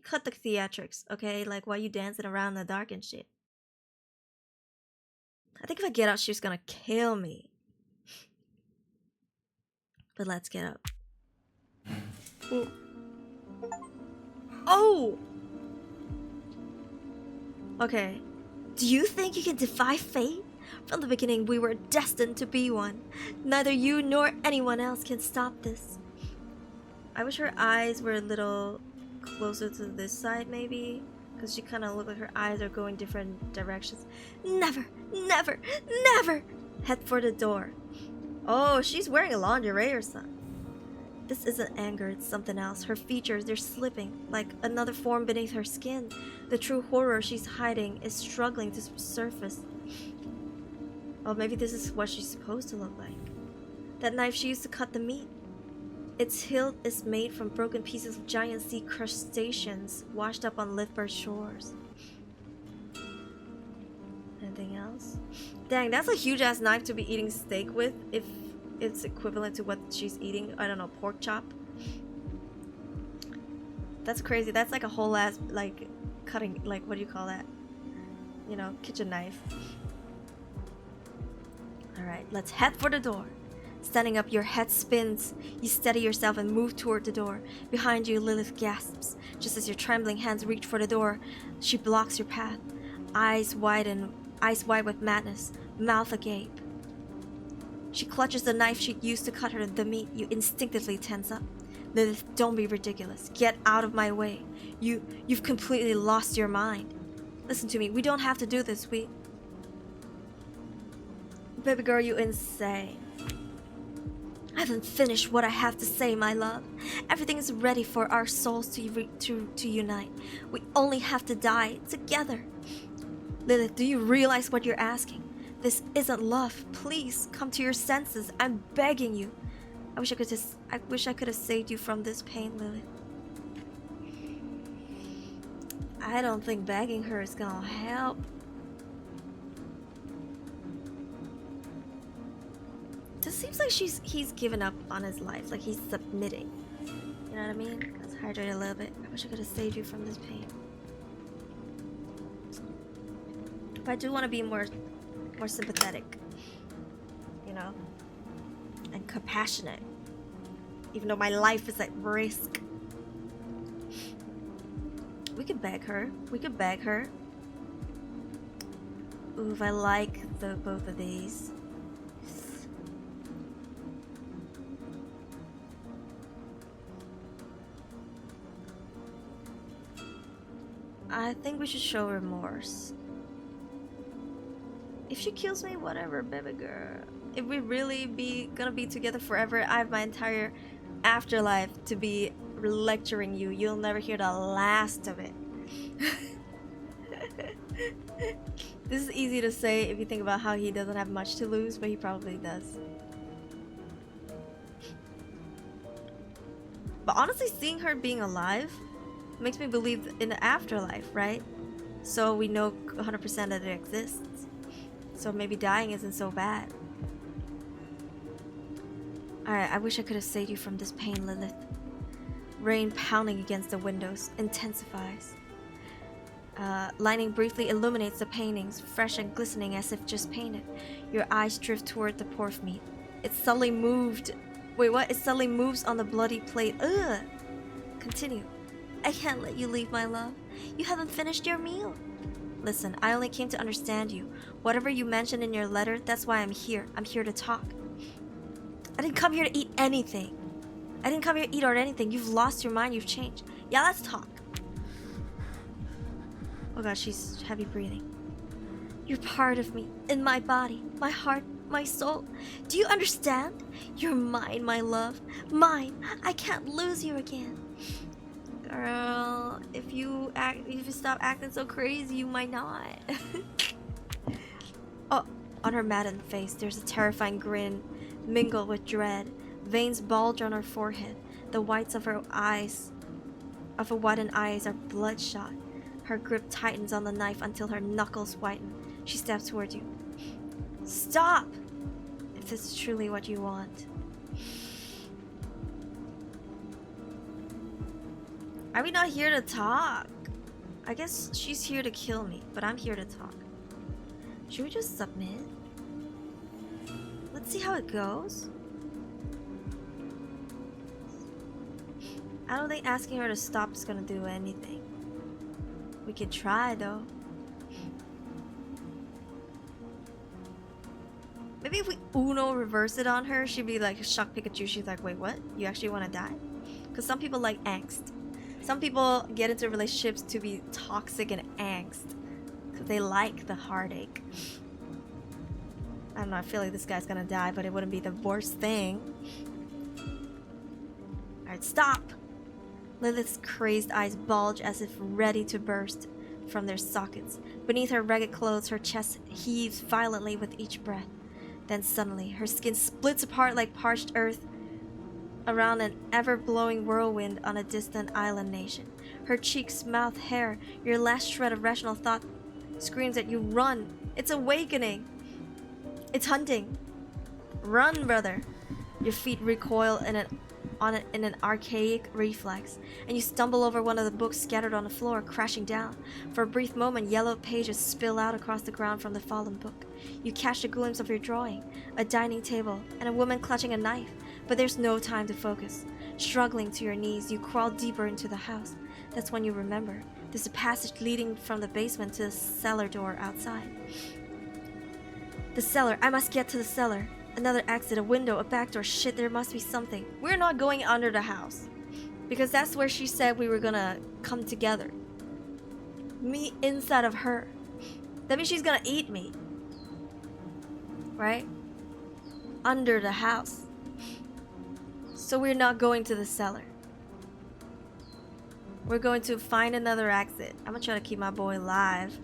cut the theatrics, okay? Like, why you dancing around in the dark and shit? I think if I get out, she's gonna kill me. But let's get up. Ooh. Oh! Okay. Do you think you can defy fate? From the beginning, we were destined to be one. Neither you nor anyone else can stop this. I wish her eyes were a little closer to this side, maybe. Because she kind of looked like her eyes are going different directions. Never, never, never! Head for the door. Oh, she's wearing a lingerie or something. This isn't anger, it's something else. Her features, they're slipping, like another form beneath her skin. The true horror she's hiding is struggling to surface. Oh, maybe this is what she's supposed to look like. That knife she used to cut the meat. Its hilt is made from broken pieces of giant sea crustaceans washed up on Livber shores. Anything else? Dang, that's a huge ass knife to be eating steak with, if it's equivalent to what she's eating. I don't know, pork chop. That's crazy. That's like a whole ass, like, cutting, like, what do you call that? You know, kitchen knife. Alright, let's head for the door. Standing up, your head spins. You steady yourself and move toward the door. Behind you, Lilith gasps. Just as your trembling hands reach for the door, she blocks your path. Eyes wide with madness, mouth agape. She clutches the knife she'd used to cut her the meat. You instinctively tense up. Lilith, don't be ridiculous. Get out of my way. You've completely lost your mind. Listen to me. We don't have to do this. Baby girl, you insane. I haven't finished what I have to say, my love. Everything is ready for our souls to unite. We only have to die together. Lilith, do you realize what you're asking? This isn't love. Please come to your senses. I'm begging you. I wish I could have saved you from this pain, Lilith. I don't think begging her is gonna help. This seems like he's given up on his life, like he's submitting. You know what I mean? Let's hydrate a little bit. I wish I could have saved you from this pain. But I do want to be more sympathetic, you know, and compassionate, even though my life is at risk. We could beg her. Ooh, I like both of these. I think we should show remorse. If she kills me, whatever, baby girl. If we really gonna be together forever, I have my entire afterlife to be lecturing you. You'll never hear the last of it. This is easy to say if you think about how he doesn't have much to lose, but he probably does. But honestly, seeing her being alive makes me believe in the afterlife, right? So we know 100% that it exists. So maybe dying isn't so bad. Alright, I wish I could have saved you from this pain, Lilith. Rain pounding against the windows intensifies. Lightning briefly illuminates the paintings, fresh and glistening as if just painted. Your eyes drift toward the pork meat. It suddenly moved. Wait, what? It suddenly moves on the bloody plate. Ugh! Continue. I can't let you leave, my love. You haven't finished your meal. Listen, I only came to understand you. Whatever you mentioned in your letter, that's why I'm here. I'm here to talk. I didn't come here to eat anything. I didn't come here to eat or anything. You've lost your mind. You've changed. Yeah, let's talk. Oh god, she's heavy breathing. You're part of me, in my body, my heart, my soul. Do you understand? You're mine, my love. Mine. I can't lose you again. Girl, if you stop acting so crazy, you might not. Oh, on her maddened face, there's a terrifying grin, mingled with dread. Veins bulge on her forehead. The whites of her eyes, of her widened eyes, are bloodshot. Her grip tightens on the knife until her knuckles whiten. She steps towards you. Stop! If this is truly what you want. Are we not here to talk? I guess she's here to kill me, but I'm here to talk. Should we just submit? Let's see how it goes. I don't think asking her to stop is gonna do anything. We could try though. Maybe if we Uno reverse it on her, she'd be like shocked Pikachu. She's like, wait, what? You actually want to die? Because some people like angst. Some people get into relationships to be toxic and angst. Because they like the heartache. I don't know, I feel like this guy's gonna die, but it wouldn't be the worst thing. Alright, stop! Lilith's crazed eyes bulge as if ready to burst from their sockets. Beneath her ragged clothes, her chest heaves violently with each breath. Then suddenly, her skin splits apart like parched earth around an ever-blowing whirlwind on a distant island nation. Her cheeks, mouth, hair, your last shred of rational thought screams at you, run! It's awakening! It's hunting! Run, brother! Your feet recoil in an archaic reflex, and you stumble over one of the books scattered on the floor, crashing down. For a brief moment, yellow pages spill out across the ground from the fallen book. You catch a glimpse of your drawing, a dining table, and a woman clutching a knife, but there's no time to focus. Struggling to your knees, you crawl deeper into the house. That's when you remember. There's a passage leading from the basement to the cellar door outside. The cellar. I must get to the cellar. Another exit, a window, a back door. Shit, there must be something. We're not going under the house. Because that's where she said we were gonna come together. Me inside of her. That means she's gonna eat me. Right? Under the house. So we're not going to the cellar. We're going to find another exit. I'm gonna try to keep my boy alive.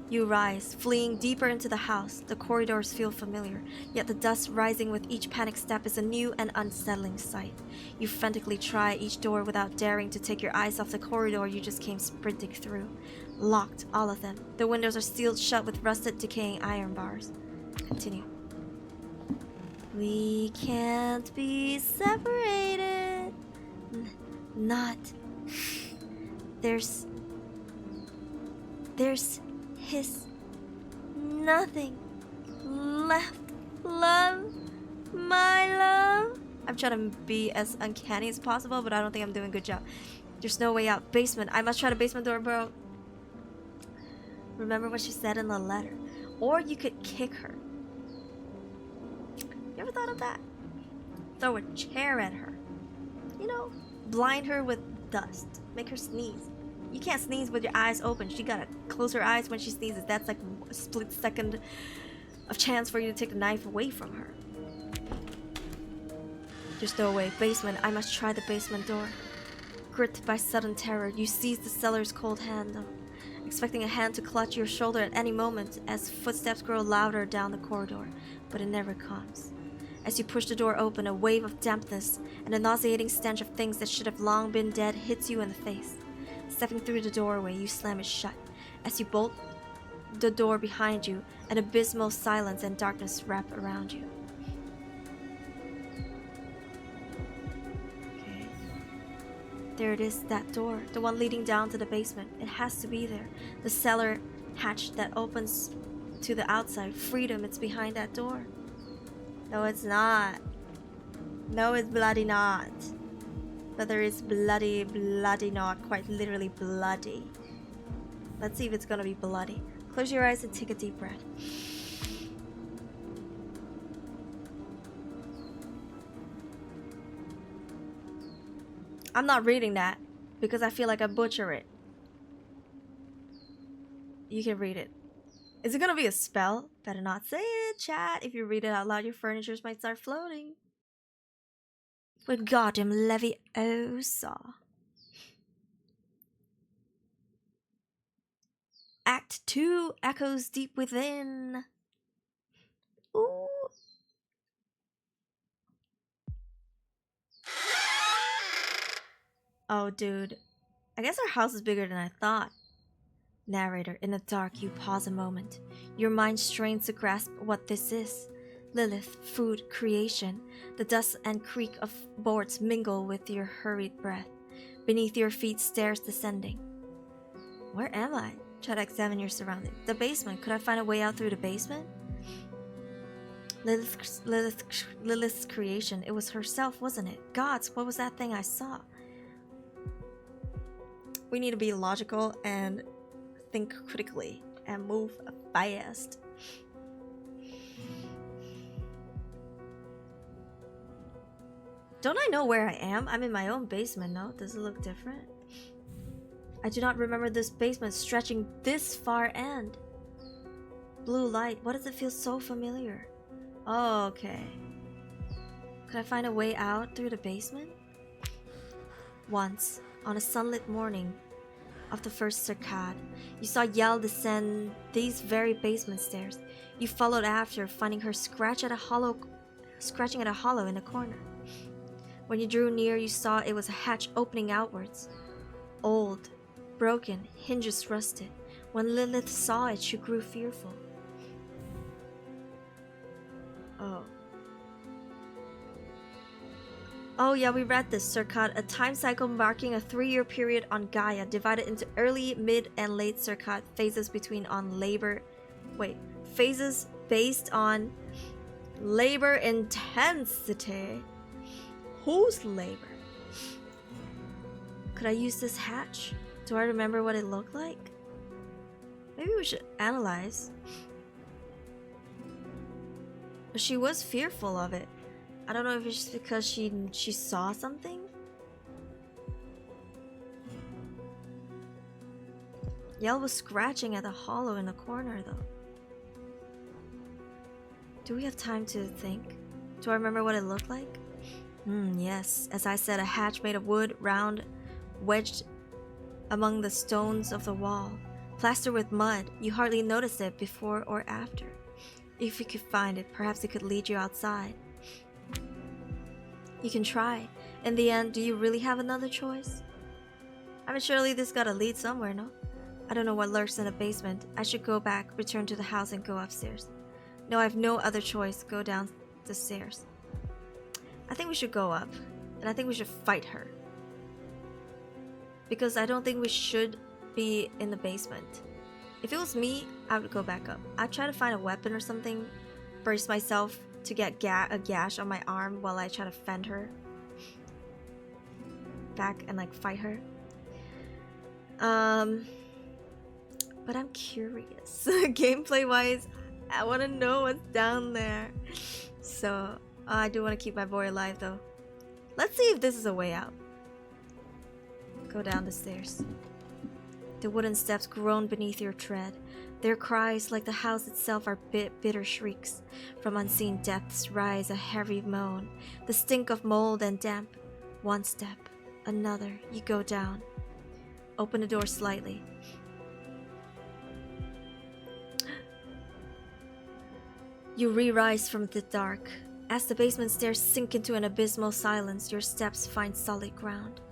You rise, fleeing deeper into the house. The corridors feel familiar, yet the dust rising with each panic step is a new and unsettling sight. You frantically try each door without daring to take your eyes off the corridor you just came sprinting through. Locked, all of them. The windows are sealed shut with rusted, decaying iron bars. Continue. We can't be separated. Not. There's his nothing left. Love, my love. I'm trying to be as uncanny as possible, but I don't think I'm doing a good job. There's no way out. Basement. I must try the basement door, bro. Remember what she said in the letter. Or you could kick her. You ever thought of that? Throw a chair at her. You know, blind her with dust. Make her sneeze. You can't sneeze with your eyes open. She gotta close her eyes when she sneezes. That's like a split second of chance for you to take the knife away from her. There's no way. Basement. I must try the basement door. Gripped by sudden terror, you seize the cellar's cold hand, expecting a hand to clutch your shoulder at any moment as footsteps grow louder down the corridor, but it never comes. As you push the door open, a wave of dampness and a nauseating stench of things that should have long been dead hits you in the face. Stepping through the doorway, you slam it shut. As you bolt the door behind you, an abysmal silence and darkness wrap around you. Okay. There it is, that door, the one leading down to the basement. It has to be there. The cellar hatch that opens to the outside. Freedom, it's behind that door. No, it's not. No, it's bloody not. But there is bloody not. Quite literally bloody. Let's see if it's gonna be bloody. Close your eyes and take a deep breath. I'm not reading that because I feel like I butcher it. You can read it. Is it gonna be a spell? Better not say it, chat. If you read it out loud, your furniture might start floating. With goddamn Leviosa. Act 2 echoes deep within. Ooh. Oh, dude. I guess our house is bigger than I thought. Narrator, in the dark, you pause a moment. Your mind strains to grasp what this is. Lilith, food, creation. The dust and creak of boards mingle with your hurried breath. Beneath your feet, stairs descending. Where am I? Try to examine your surroundings. The basement. Could I find a way out through the basement? Lilith's creation. It was herself, wasn't it? Gods, what was that thing I saw? We need to be logical and think critically and move fast. Don't I know where I am? I'm in my own basement, no? Does it look different? I do not remember this basement stretching this far end. Blue light, why does it feel so familiar? Oh, okay. Could I find a way out through the basement? Once, on a sunlit morning of the first circad, you saw Yell descend these very basement stairs. You followed after, finding her scratching at a hollow in the corner. When you drew near, you saw it was a hatch opening outwards. Old, broken, hinges rusted. When Lilith saw it, she grew fearful. Oh. Oh yeah, we read this. Circad, a time cycle marking a 3-year period on Gaia, divided into early, mid, and late Circad phases phases based on labor intensity. Whose labor? Could I use this hatch? Do I remember what it looked like? Maybe we should analyze. She was fearful of it. I don't know if it's just because she saw something. Yell was scratching at the hollow in the corner though. Do we have time to think? Do I remember what it looked like? Yes. As I said, a hatch made of wood, round, wedged among the stones of the wall. Plastered with mud. You hardly noticed it before or after. If you could find it, perhaps it could lead you outside. You can try. In the end, do you really have another choice? I mean, surely this gotta lead somewhere, no? I don't know what lurks in the basement. I should go back, return to the house, and go upstairs. No, I have no other choice. Go down the stairs. I think we should go up, and I think we should fight her. Because I don't think we should be in the basement. If it was me, I would go back up. I'd try to find a weapon or something, brace myself to get a gash on my arm while I try to fend her back and like fight her. But I'm curious. Gameplay wise, I want to know what's down there. So I do want to keep my boy alive though. Let's see if this is a way out. Go down the stairs. The wooden steps groan beneath your tread. Their cries, like the house itself, are bitter shrieks. From unseen depths rise a heavy moan, the stink of mold and damp. One step, another, you go down. Open the door slightly. You re-rise from the dark. As the basement stairs sink into an abysmal silence, your steps find solid ground.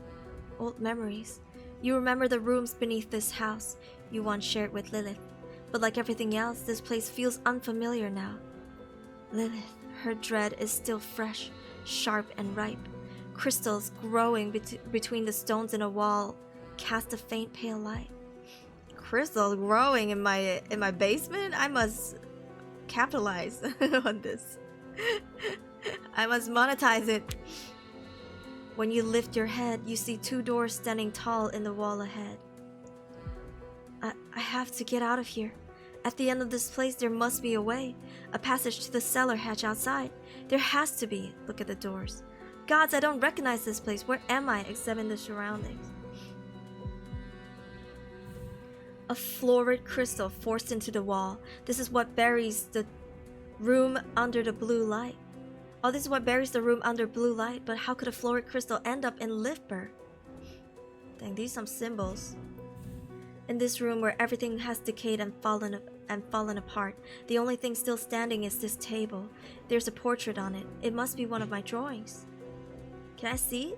Old memories. You remember the rooms beneath this house you once shared with Lilith. But like everything else, this place feels unfamiliar now. Lilith, her dread is still fresh, sharp and ripe. Crystals growing between the stones in a wall cast a faint pale light. Crystals growing in my basement? I must capitalize on this. I must monetize it. When you lift your head, you see 2 doors standing tall in the wall ahead. I have to get out of here. At the end of this place, there must be a way. A passage to the cellar hatch outside. There has to be. Look at the doors. Gods, I don't recognize this place. Where am I? Examine the surroundings. A florid crystal forced into the wall. This is what buries the room under the blue light. Oh, this is what buries the room under blue light. But how could a florid crystal end up in Livber? Dang, these are some symbols. In this room where everything has decayed and fallen apart, the only thing still standing is this table. There's a portrait on it. It must be one of my drawings. Can I see?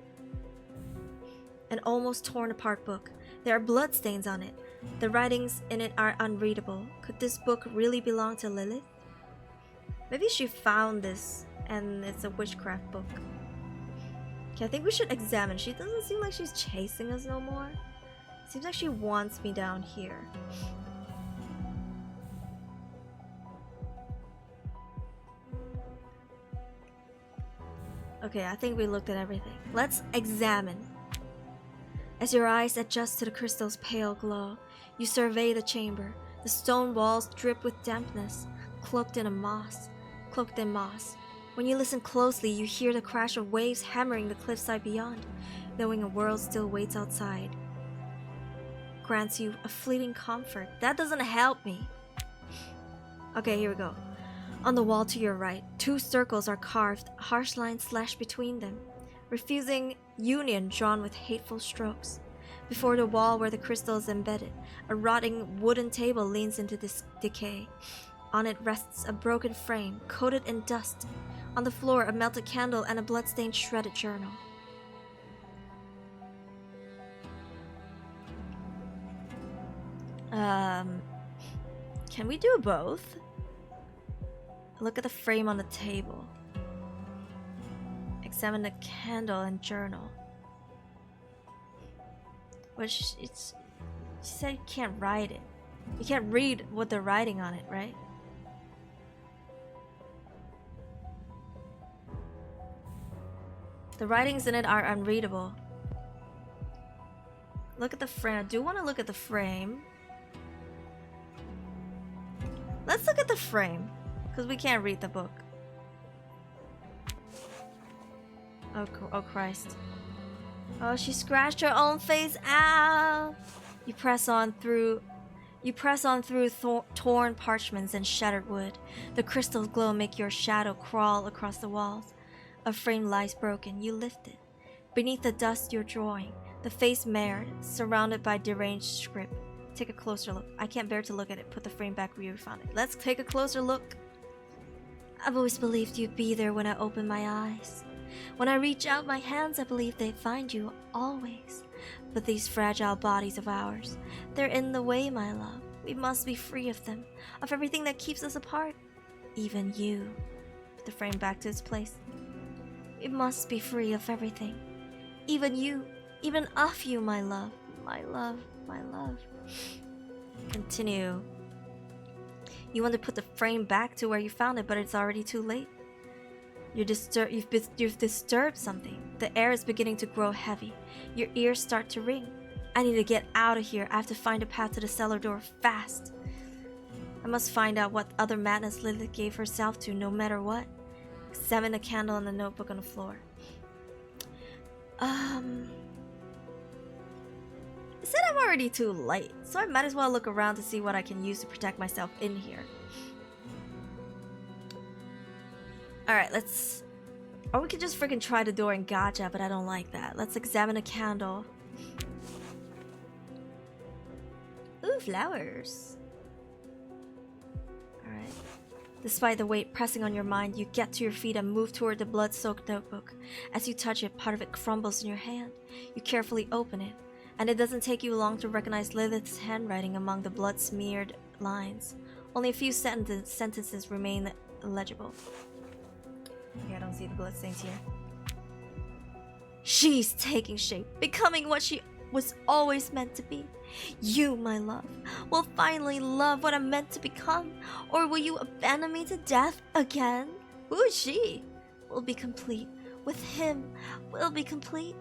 An almost torn apart book. There are bloodstains on it. The writings in it are unreadable. Could this book really belong to Lilith? Maybe she found this and it's a witchcraft book. Okay, I think we should examine. She doesn't seem like she's chasing us no more. Seems like she wants me down here. Okay, I think we looked at everything. Let's examine. As your eyes adjust to the crystal's pale glow, you survey the chamber. The stone walls drip with dampness, cloaked in moss. When you listen closely, you hear the crash of waves hammering the cliffside beyond, knowing a world still waits outside. Grants you a fleeting comfort. That doesn't help me. Okay, here we go. On the wall to your right, 2 circles are carved, harsh lines slashed between them, refusing union drawn with hateful strokes. Before the wall where the crystal is embedded, a rotting wooden table leans into this decay. On it rests a broken frame, coated in dust. On the floor, a melted candle and a bloodstained shredded journal. Can we do both? Look at the frame on the table. Examine the candle and journal. Which it's you said you can't write it. You can't read what they're writing on it, right? The writings in it are unreadable. Look at the frame. I do want to look at the frame. Let's look at the frame, because we can't read the book. Oh Christ. Oh, she scratched her own face. Ow! You press on through torn parchments and shattered wood. The crystal's glow make your shadow crawl across the walls. A frame lies broken. You lift it. Beneath the dust you're drawing, the face marred, surrounded by deranged script. Take a closer look. I can't bear to look at it. Put the frame back where you found it. Let's take a closer look. I've always believed you'd be there when I open my eyes. When I reach out my hands, I believe they'd find you, always. But these fragile bodies of ours, they're in the way, my love. We must be free of them, of everything that keeps us apart. Even you. Put the frame back to its place. We must be free of everything. Even you. Even of you, my love. My love. My love. Continue. You want to put the frame back to where you found it, but it's already too late. You've disturbed something. The air is beginning to grow heavy. Your ears start to ring. I need to get out of here. I have to find a path to the cellar door fast. I must find out what other madness Lilith gave herself to, no matter what. Examine the candle and the notebook on the floor. It said I'm already too late, so I might as well look around to see what I can use to protect myself in here. Alright, let's... Or we could just freaking try the door and gotcha, but I don't like that. Let's examine a candle. Ooh, flowers. Alright. Despite the weight pressing on your mind, you get to your feet and move toward the blood-soaked notebook. As you touch it, part of it crumbles in your hand. You carefully open it. and it doesn't take you long to recognize Lilith's handwriting among the blood-smeared lines. Only a few sentences remain legible. Okay, I don't see the bloodstains here. She's taking shape, becoming what she was always meant to be. You, my love, will finally love what I'm meant to become, or will you abandon me to death again? Who is she? We'll be complete. With him, we'll be complete.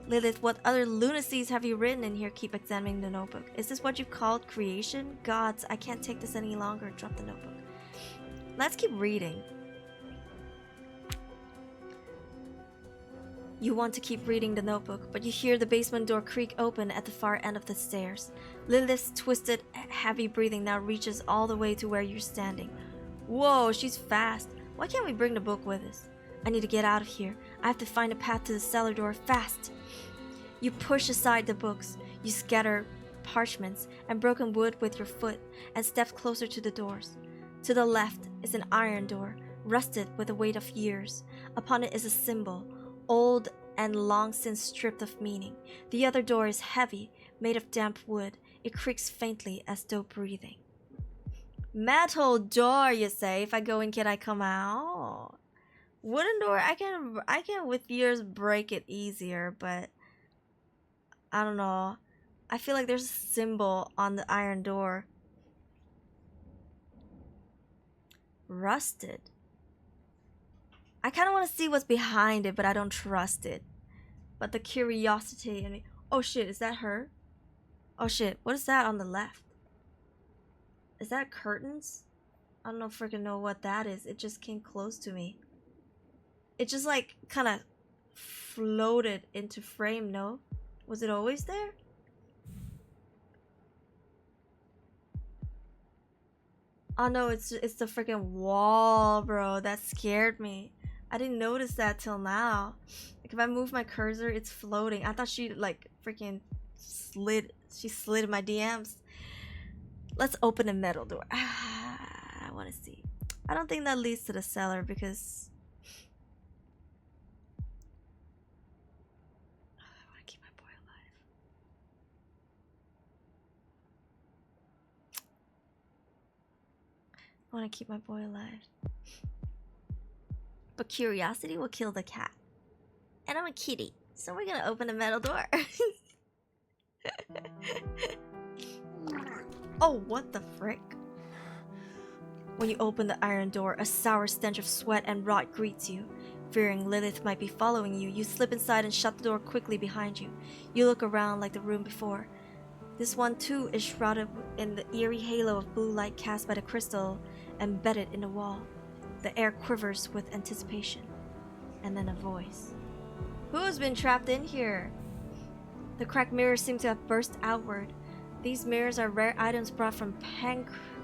Lilith, what other lunacies have you written in here? Keep examining the notebook. Is this what you called creation? Gods, I can't take this any longer. Drop the notebook. Let's keep reading. You want to keep reading the notebook, but you hear the basement door creak open at the far end of the stairs. Lilith's twisted, heavy breathing now reaches all the way to where you're standing. Whoa, she's fast. Why can't we bring the book with us? I need to get out of here. I have to find a path to the cellar door fast. You push aside the books. You scatter parchments and broken wood with your foot and step closer to the doors. To the left is an iron door, rusted with the weight of years. Upon it is a symbol, old and long since stripped of meaning. The other door is heavy, made of damp wood. It creaks faintly as though breathing. Metal door, you say? If I go in, can I come out? Wooden door, I can with years break it easier, but I don't know. I feel like there's a symbol on the iron door. Rusted. I kind of want to see what's behind it, but I don't trust it. But the curiosity in me. Oh shit, is that her? Oh shit, what is that on the left? Is that curtains? I don't freaking know what that is. It just came close to me. It just like kind of floated into frame, no? Was it always there? Oh no, it's the freaking wall, bro. That scared me. I didn't notice that till now. Like if I move my cursor, it's floating. I thought she like freaking slid. She slid in my DMs. Let's open a metal door. I want to see. I don't think that leads to the cellar because I want to keep my boy alive. I want to keep my boy alive. But curiosity will kill the cat. And I'm a kitty, so we're gonna open a metal door. Oh, what the frick? When you open the iron door, a sour stench of sweat and rot greets you. Fearing Lilith might be following you, you slip inside and shut the door quickly behind you. You look around like the room before. This one too is shrouded in the eerie halo of blue light cast by the crystal embedded in the wall. The air quivers with anticipation. And then a voice. Who's been trapped in here? The cracked mirrors seem to have burst outward. These mirrors are rare items brought from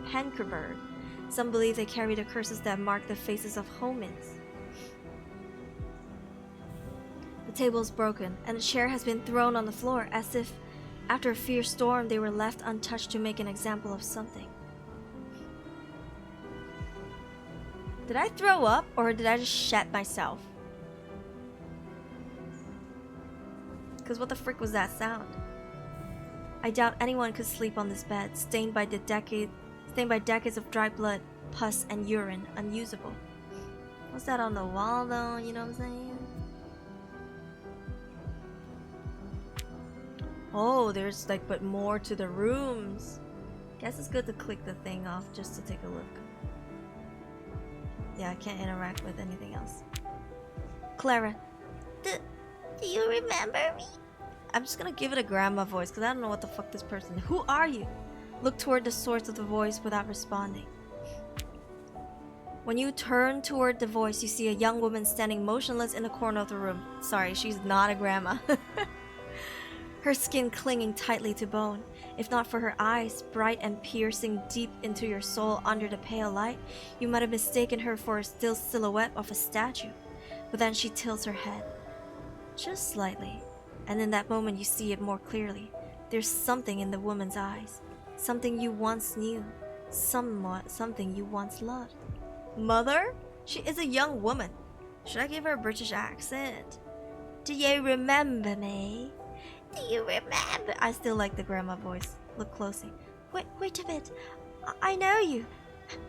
Pankerberg. Some believe they carry the curses that mark the faces of homins. The table is broken, and a chair has been thrown on the floor, as if after a fierce storm they were left untouched to make an example of something. Did I throw up, or did I just shat myself? Because what the frick was that sound? I doubt anyone could sleep on this bed, stained by decades of dry blood, pus, and urine, unusable. What's that on the wall, though? You know what I'm saying? Oh, there's like but more to the rooms. Guess it's good to click the thing off just to take a look. Yeah, I can't interact with anything else. Clara, do you remember me? I'm just gonna give it a grandma voice because I don't know what the fuck this person. Who are you? Look toward the source of the voice without responding. When you turn toward the voice, you see a young woman standing motionless in a corner of the room. Sorry, she's not a grandma. Her skin clinging tightly to bone. If not for her eyes, bright and piercing deep into your soul under the pale light, you might have mistaken her for a still silhouette of a statue. But then she tilts her head. Just slightly. And in that moment you see it more clearly. There's something in the woman's eyes. Something you once knew. Something you once loved. Mother? She is a young woman. Should I give her a British accent? Do you remember me? Do you remember? I still like the grandma voice. Look closely. Wait a bit. I know you.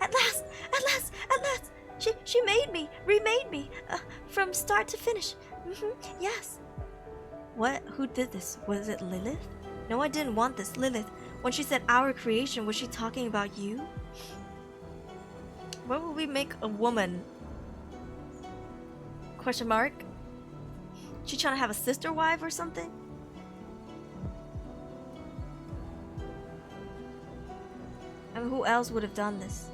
At last! At last! At last! She remade me, from start to finish. Yes. What? Who did this? Was it Lilith? No, I didn't want this, Lilith. When she said our creation, was she talking about you? What would we make a woman? Question mark? She trying to have a sister wife or something? I mean, who else would have done this?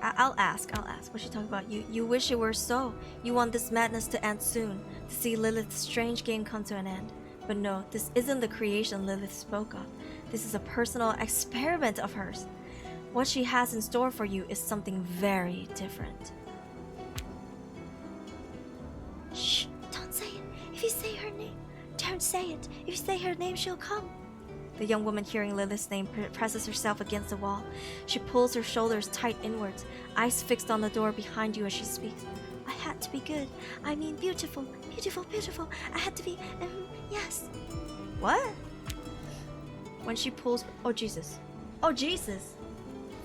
I'll ask. What's she talking about? You wish it were so. You want this madness to end soon, to see Lilith's strange game come to an end. But no, this isn't the creation Lilith spoke of. This is a personal experiment of hers. What she has in store for you is something very different. Shh, don't say it. If you say her name, don't say it. If you say her name, she'll come. The young woman, hearing Lilith's name, presses herself against the wall. She pulls her shoulders tight inwards, eyes fixed on the door behind you as she speaks. I had to be good. I mean beautiful, beautiful, beautiful. I had to be, yes. What? When she pulls, oh Jesus. Oh Jesus.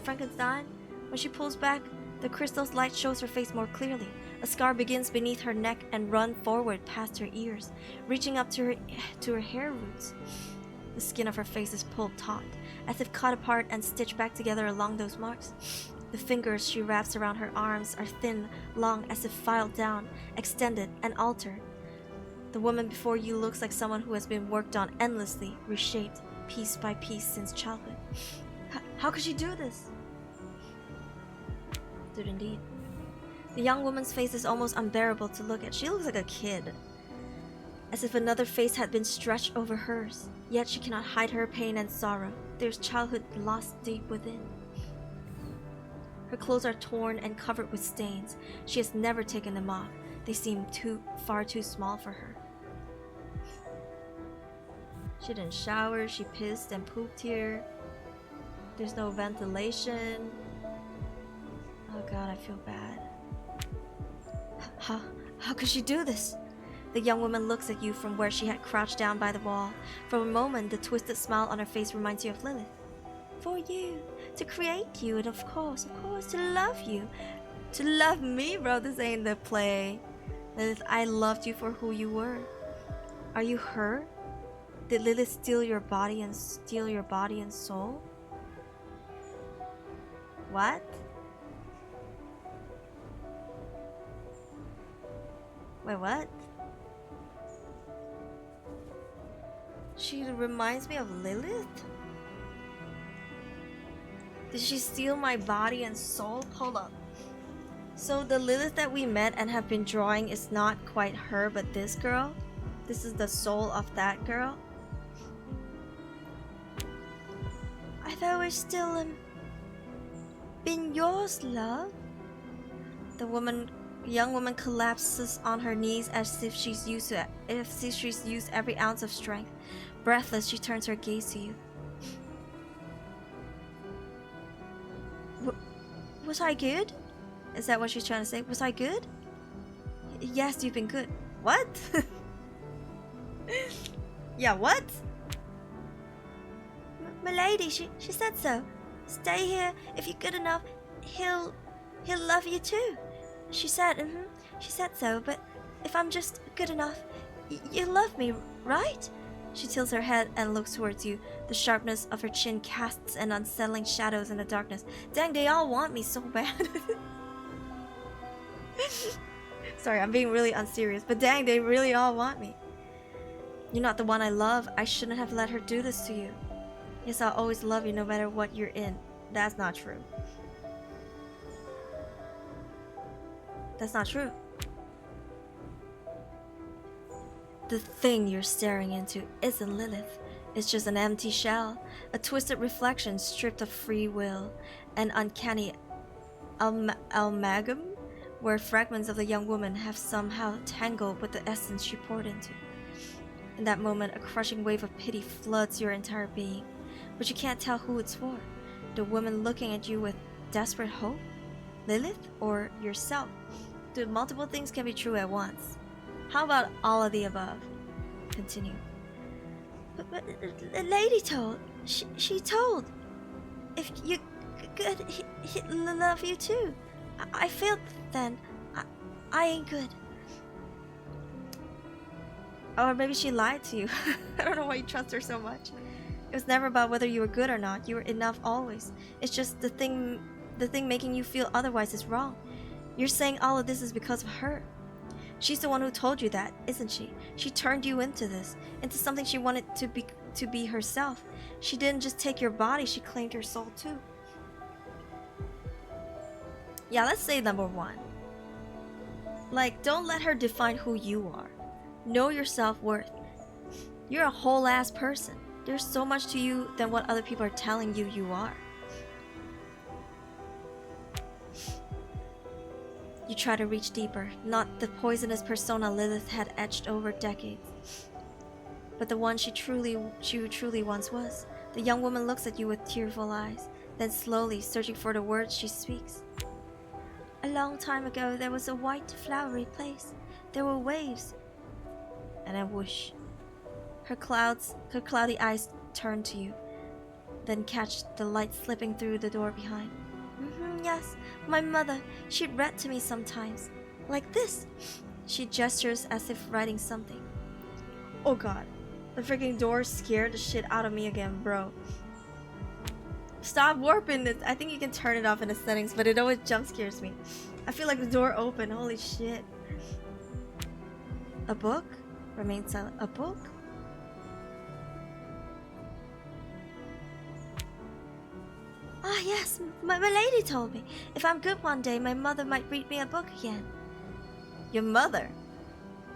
Frankenstein. When she pulls back, the crystal's light shows her face more clearly. A scar begins beneath her neck and runs forward past her ears, reaching up to her hair roots. The skin of her face is pulled taut, as if cut apart and stitched back together along those marks. The fingers she wraps around her arms are thin, long, as if filed down, extended, and altered. The woman before you looks like someone who has been worked on endlessly, reshaped, piece by piece since childhood. How could she do this? Did indeed. The young woman's face is almost unbearable to look at. She looks like a kid, as if another face had been stretched over hers. Yet she cannot hide her pain and sorrow. There's childhood lost deep within. Her clothes are torn and covered with stains. She has never taken them off. They seem far too small for her. She didn't shower, she pissed and pooped here. There's no ventilation. Oh God, I feel bad. How could she do this? The young woman looks at you from where she had crouched down by the wall. For a moment, the twisted smile on her face reminds you of Lilith. For you, to create you, and of course, to love you. To love me, bro, this ain't the play. Lilith, I loved you for who you were. Are you her? Did Lilith steal your body and soul? What? Wait, what? She reminds me of Lilith? Did she steal my body and soul? Hold up. So the Lilith that we met and have been drawing is not quite her, but this girl? This is the soul of that girl? I thought we still been yours, love. The young woman collapses on her knees as if she's used every ounce of strength. Breathless, she turns her gaze to you. Was I good? Is that what she's trying to say? Was I good? Yes, you've been good. What? Yeah, what? My lady, she said so. Stay here. If you're good enough, he'll love you too. She said, she said so, but if I'm just good enough, you love me, right? She tilts her head and looks towards you. The sharpness of her chin casts an unsettling shadows in the darkness. Dang, they all want me so bad. Sorry, I'm being really unserious, but dang, they really all want me. You're not the one I love. I shouldn't have let her do this to you. Yes, I'll always love you no matter what you're in. That's not true. That's not true. The thing you're staring into isn't Lilith. It's just an empty shell, a twisted reflection stripped of free will, an uncanny amalgam where fragments of the young woman have somehow tangled with the essence she poured into. In that moment, a crushing wave of pity floods your entire being, but you can't tell who it's for. The woman looking at you with desperate hope? Lilith or yourself? Dude, multiple things can be true at once. How about all of the above? continue. But the lady told. She told. If you good, he'd love you too. I failed then. I ain't good. Or maybe she lied to you. I don't know why you trust her so much. It was never about whether you were good or not. You were enough always. It's just the thing making you feel otherwise is wrong. You're saying all of this is because of her. She's the one who told you that, isn't she? She turned you into this, into something she wanted to be herself. She didn't just take your body, she claimed your soul too. Yeah, let's say number one. Like, don't let her define who you are. Know your self-worth. You're a whole-ass person. There's so much to you than what other people are telling you you are. You try to reach deeper, not the poisonous persona Lilith had etched over decades, but the one she truly once was. The young woman looks at you with tearful eyes, then slowly searching for the words she speaks. A long time ago, there was a white, flowery place. There were waves, and a whoosh. Her cloudy eyes turn to you, then catch the light slipping through the door behind. Yes, my mother. She'd read to me sometimes. Like this. She gestures as if writing something. Oh god. The freaking door scared the shit out of me again, bro. Stop warping it. I think you can turn it off in the settings, but it always jump scares me. I feel like the door opened. Holy shit. A book? Remain silent. A book? Ah, yes, my lady told me. If I'm good one day, my mother might read me a book again. Your mother?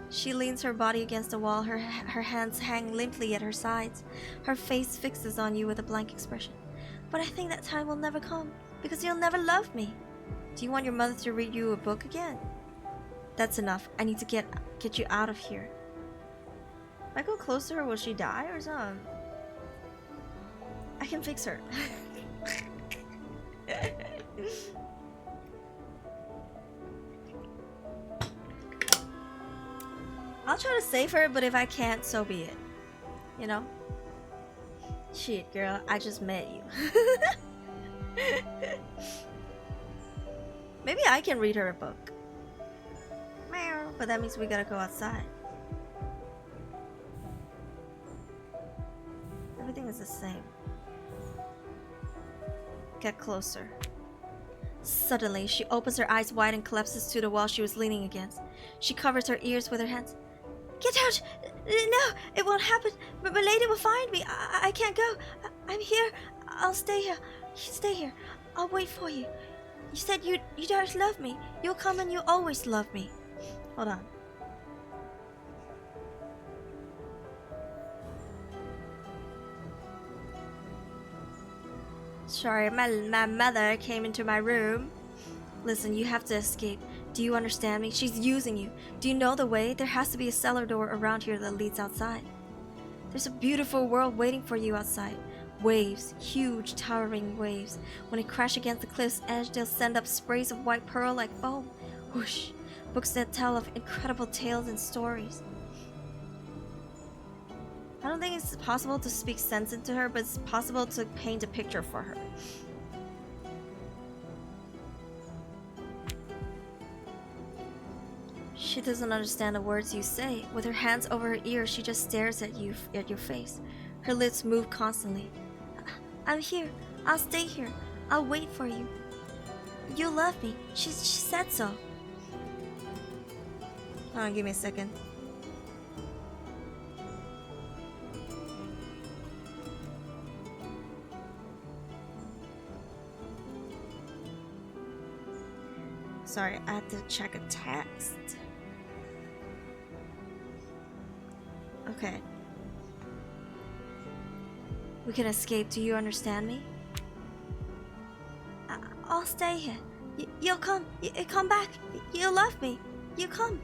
She leans her body against the wall, her hands hang limply at her sides. Her face fixes on you with a blank expression. But I think that time will never come, because you'll never love me. Do you want your mother to read you a book again? That's enough. I need to get you out of here. If I go closer, will she die or something? I can fix her. I'll try to save her, but if I can't, so be it. You know? Shit, girl, I just met you. Maybe I can read her a book. Meow, but that means we gotta go outside. Everything is the same. Get closer. Suddenly, she opens her eyes wide and collapses to the wall she was leaning against. She covers her ears with her hands. Get out! No, it won't happen. But my lady will find me. I can't go. I'm here. I'll stay here. Stay here. I'll wait for you. You said you don't love me. You'll come and you always love me. Hold on. Sorry, my mother came into my room. Listen, you have to escape. Do you understand me? She's using you. Do you know the way? There has to be a cellar door around here that leads outside. There's a beautiful world waiting for you outside. Waves, huge towering waves. When they crash against the cliff's edge, they'll send up sprays of white pearl like foam. Whoosh. Books that tell of incredible tales and stories. I don't think it's possible to speak sense into her, but it's possible to paint a picture for her. She doesn't understand the words you say. With her hands over her ears, she just stares at you, at your face. Her lips move constantly. I'm here. I'll stay here. I'll wait for you. You'll love me. She said so. Hold on, give me a second. Sorry, I had to check a text. Okay. We can escape. Do you understand me? I'll stay here. You'll come. Come back. You'll love me. You come.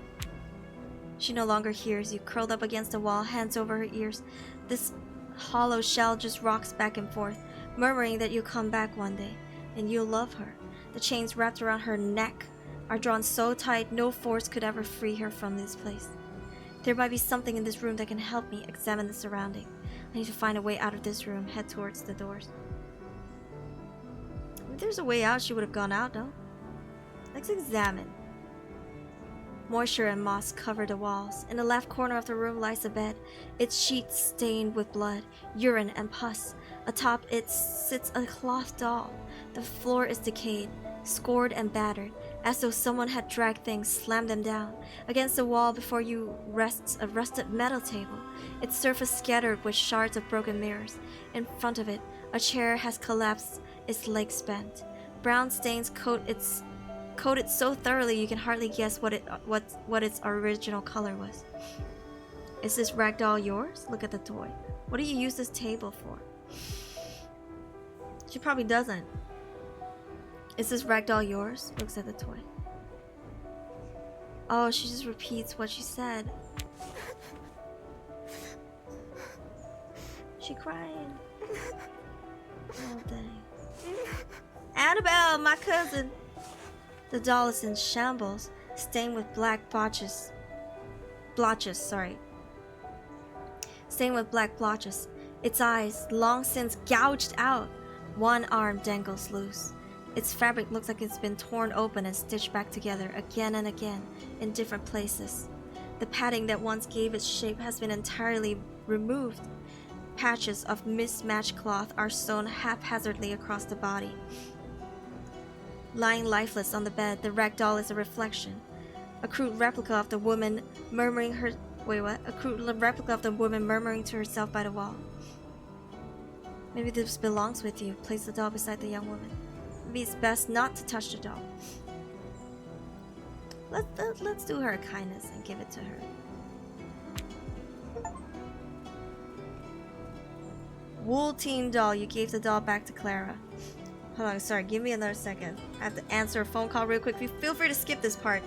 She no longer hears you, curled up against the wall, hands over her ears. This hollow shell just rocks back and forth, murmuring that you'll come back one day, and you'll love her. The chains wrapped around her neck are drawn so tight no force could ever free her from this place. There might be something in this room that can help me examine the surrounding. I need to find a way out of this room. Head towards the doors. If there's a way out, she would have gone out, no? Let's examine. Moisture and moss cover the walls. In the left corner of the room lies a bed, its sheets stained with blood, urine, and pus. Atop it sits a cloth doll. The floor is decayed, scored and battered, as though someone had dragged things, slammed them down. Against the wall before you rests a rusted metal table, its surface scattered with shards of broken mirrors. In front of it, a chair has collapsed, its legs bent. Brown stains coat it so thoroughly you can hardly guess what its original color was. Is this ragdoll yours? Look at the toy. What do you use this table for? She probably doesn't. Is this ragdoll yours? Looks at the toy. Oh, she just repeats what she said. She crying. Oh dang. Annabelle, my cousin. The doll is in shambles, stained with black blotches. Stained with black blotches. Its eyes, long since gouged out. One arm dangles loose. Its fabric looks like it's been torn open and stitched back together again and again in different places. The padding that once gave its shape has been entirely removed. Patches of mismatched cloth are sewn haphazardly across the body. Lying lifeless on the bed, the ragdoll is a reflection. A crude replica of the woman murmuring to herself by the wall. Maybe this belongs with you. Place the doll beside the young woman. Maybe it's best not to touch the doll. Let's do her a kindness and give it to her. Wool teen doll. You gave the doll back to Clara. Hold on, sorry, give me another second. I have to answer a phone call real quick. Feel free to skip this part.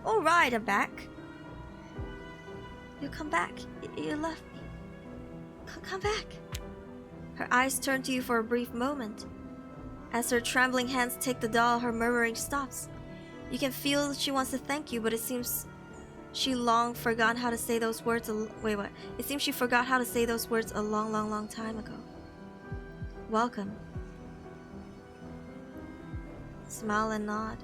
Alright, I'm back. You come back. You left me. Come back. Her eyes turn to you for a brief moment. As her trembling hands take the doll, her murmuring stops. You can feel that she wants to thank you, but it seems she long forgot how to say those words. It seems she forgot how to say those words a long time ago. Welcome. Smile and nod.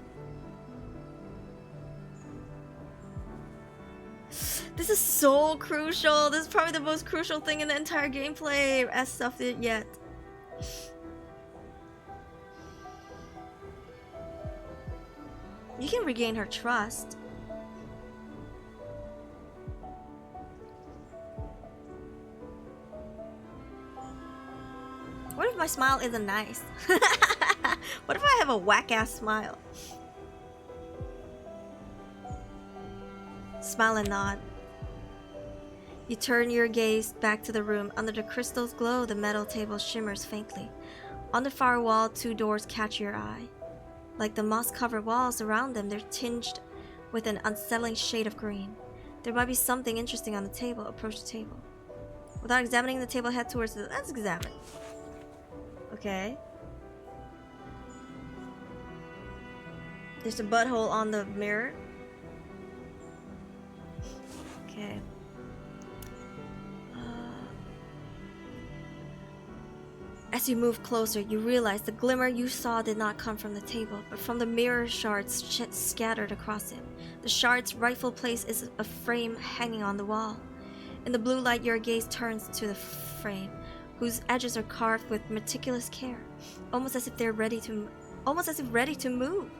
This is so crucial. This is probably the most crucial thing in the entire gameplay as stuff yet. You can regain her trust. What if my smile isn't nice? What if I have a whack-ass smile? Smile and nod. You turn your gaze back to the room. Under the crystal's glow, the metal table shimmers faintly. On the far wall, two doors catch your eye. Like the moss-covered walls around them, they're tinged with an unsettling shade of green. There might be something interesting on the table. Approach the table. Without examining the table, head towards the... Let's examine. Okay. There's a butthole on the mirror. Okay. As you move closer, you realize the glimmer you saw did not come from the table, but from the mirror shards scattered across it. The shard's rightful place is a frame hanging on the wall. In the blue light, your gaze turns to the frame, whose edges are carved with meticulous care, almost as if ready to move.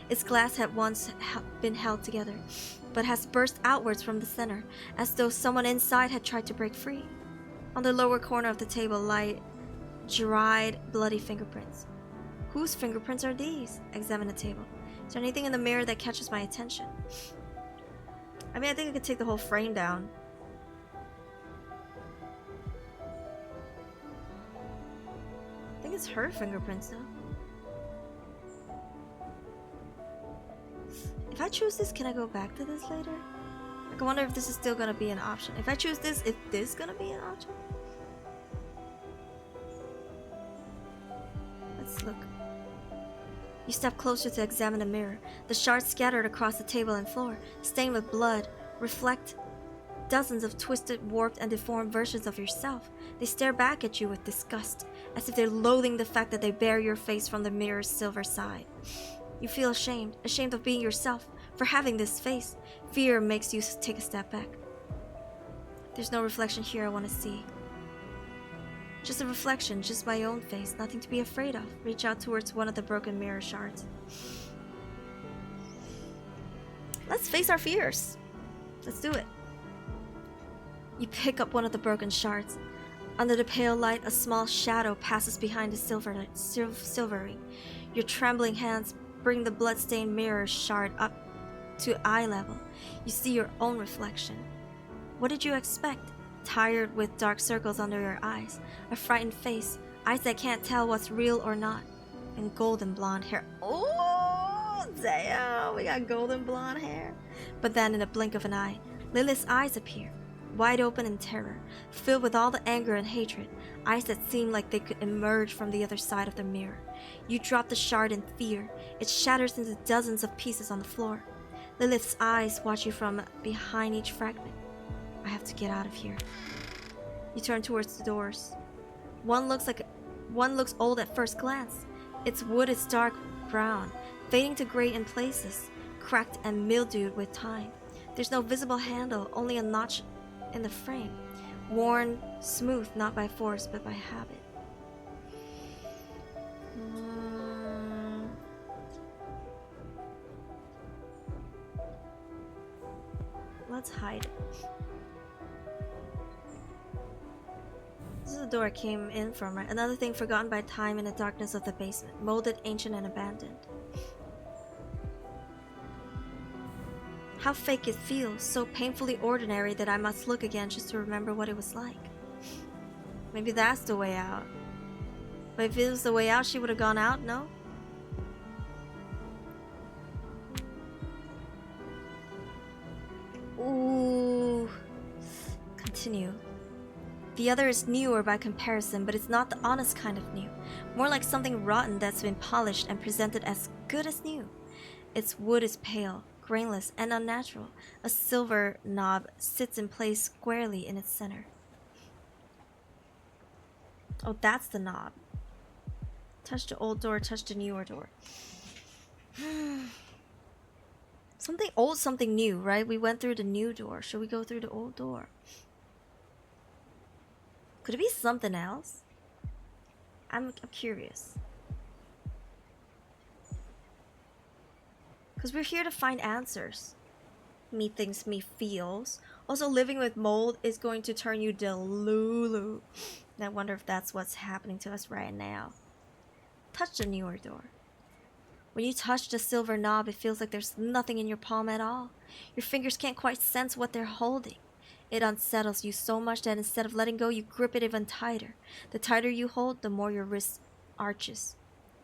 Its glass had once been held together, but has burst outwards from the center, as though someone inside had tried to break free. On the lower corner of the table lie dried, bloody fingerprints. Whose fingerprints are these? Examine the table. Is there anything in the mirror that catches my attention? I mean, I think I could take the whole frame down. it's her fingerprints though. If I choose this, can I go back to this later? Like, I wonder if this is still gonna be an option. If I choose this, is this gonna be an option? Let's look. You step closer to examine the mirror. The shards scattered across the table and floor, stained with blood, reflect dozens of twisted, warped, and deformed versions of yourself. They stare back at you with disgust, as if they're loathing the fact that they bear your face from the mirror's silver side. You feel ashamed of being yourself, for having this face. Fear makes you take a step back. There's no reflection here I want to see. Just a reflection, just my own face, nothing to be afraid of. Reach out towards one of the broken mirror shards. Let's face our fears. Let's do it. You pick up one of the broken shards. Under the pale light, a small shadow passes behind the silvering. Your trembling hands bring the bloodstained mirror shard up to eye level. You see your own reflection. What did you expect? Tired with dark circles under your eyes, a frightened face, eyes that can't tell what's real or not, and golden blonde hair. Oh, damn, we got golden blonde hair. But then in a blink of an eye, Lilith's eyes appear, wide open in terror, filled with all the anger and hatred, eyes that seem like they could emerge from the other side of the mirror. You drop the shard in fear. It shatters into dozens of pieces on the floor. Lilith's eyes watch you from behind each fragment. I have to get out of here. You turn towards the doors. One looks old at first glance. Its wood is dark brown, fading to gray in places, cracked and mildewed with time. There's no visible handle, only a notch in the frame, worn smooth not by force but by habit. Let's hide. This is the door I came in from, right? Another thing forgotten by time in the darkness of the basement. Molded, ancient, and abandoned. How fake it feels. So painfully ordinary that I must look again just to remember what it was like. Maybe that's the way out. But if it was the way out, she would have gone out, no? Ooh. Continue. The other is newer by comparison, but it's not the honest kind of new. More like something rotten that's been polished and presented as good as new. Its wood is pale, grainless, and unnatural. A silver knob sits in place squarely in its center. Oh, that's the knob. Touch the old door, touch the newer door. Something old, something new, right? We went through the new door. Should we go through the old door? Could it be something else? I'm curious. Because we're here to find answers. Me thinks, me feels. Also, living with mold is going to turn you delulu. And I wonder if that's what's happening to us right now. Touch the newer door. When you touch the silver knob, it feels like there's nothing in your palm at all. Your fingers can't quite sense what they're holding. It unsettles you so much that instead of letting go, you grip it even tighter. The tighter you hold, the more your wrist arches.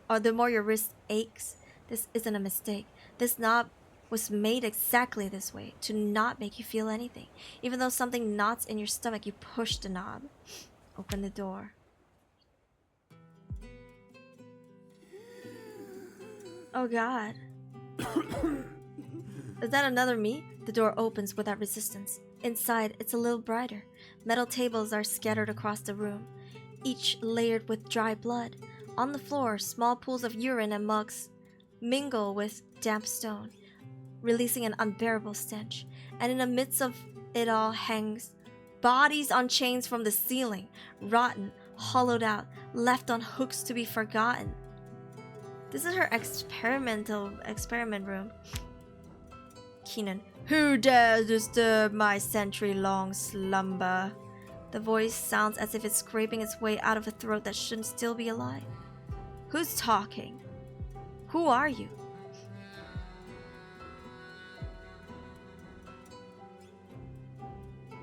Or the more your wrist aches. This isn't a mistake. This knob was made exactly this way, to not make you feel anything. Even though something knots in your stomach, you push the knob. Open the door. Oh God. Is that another me? The door opens without resistance. Inside, it's a little brighter. Metal tables are scattered across the room, each layered with dry blood. On the floor, small pools of urine and mugs mingle with damp stone, releasing an unbearable stench. And in the midst of it all hangs bodies on chains from the ceiling, rotten, hollowed out, left on hooks to be forgotten. This is her experiment room. Keenan. Who dares disturb my century-long slumber? The voice sounds as if it's scraping its way out of a throat that shouldn't still be alive. Who's talking? Who are you?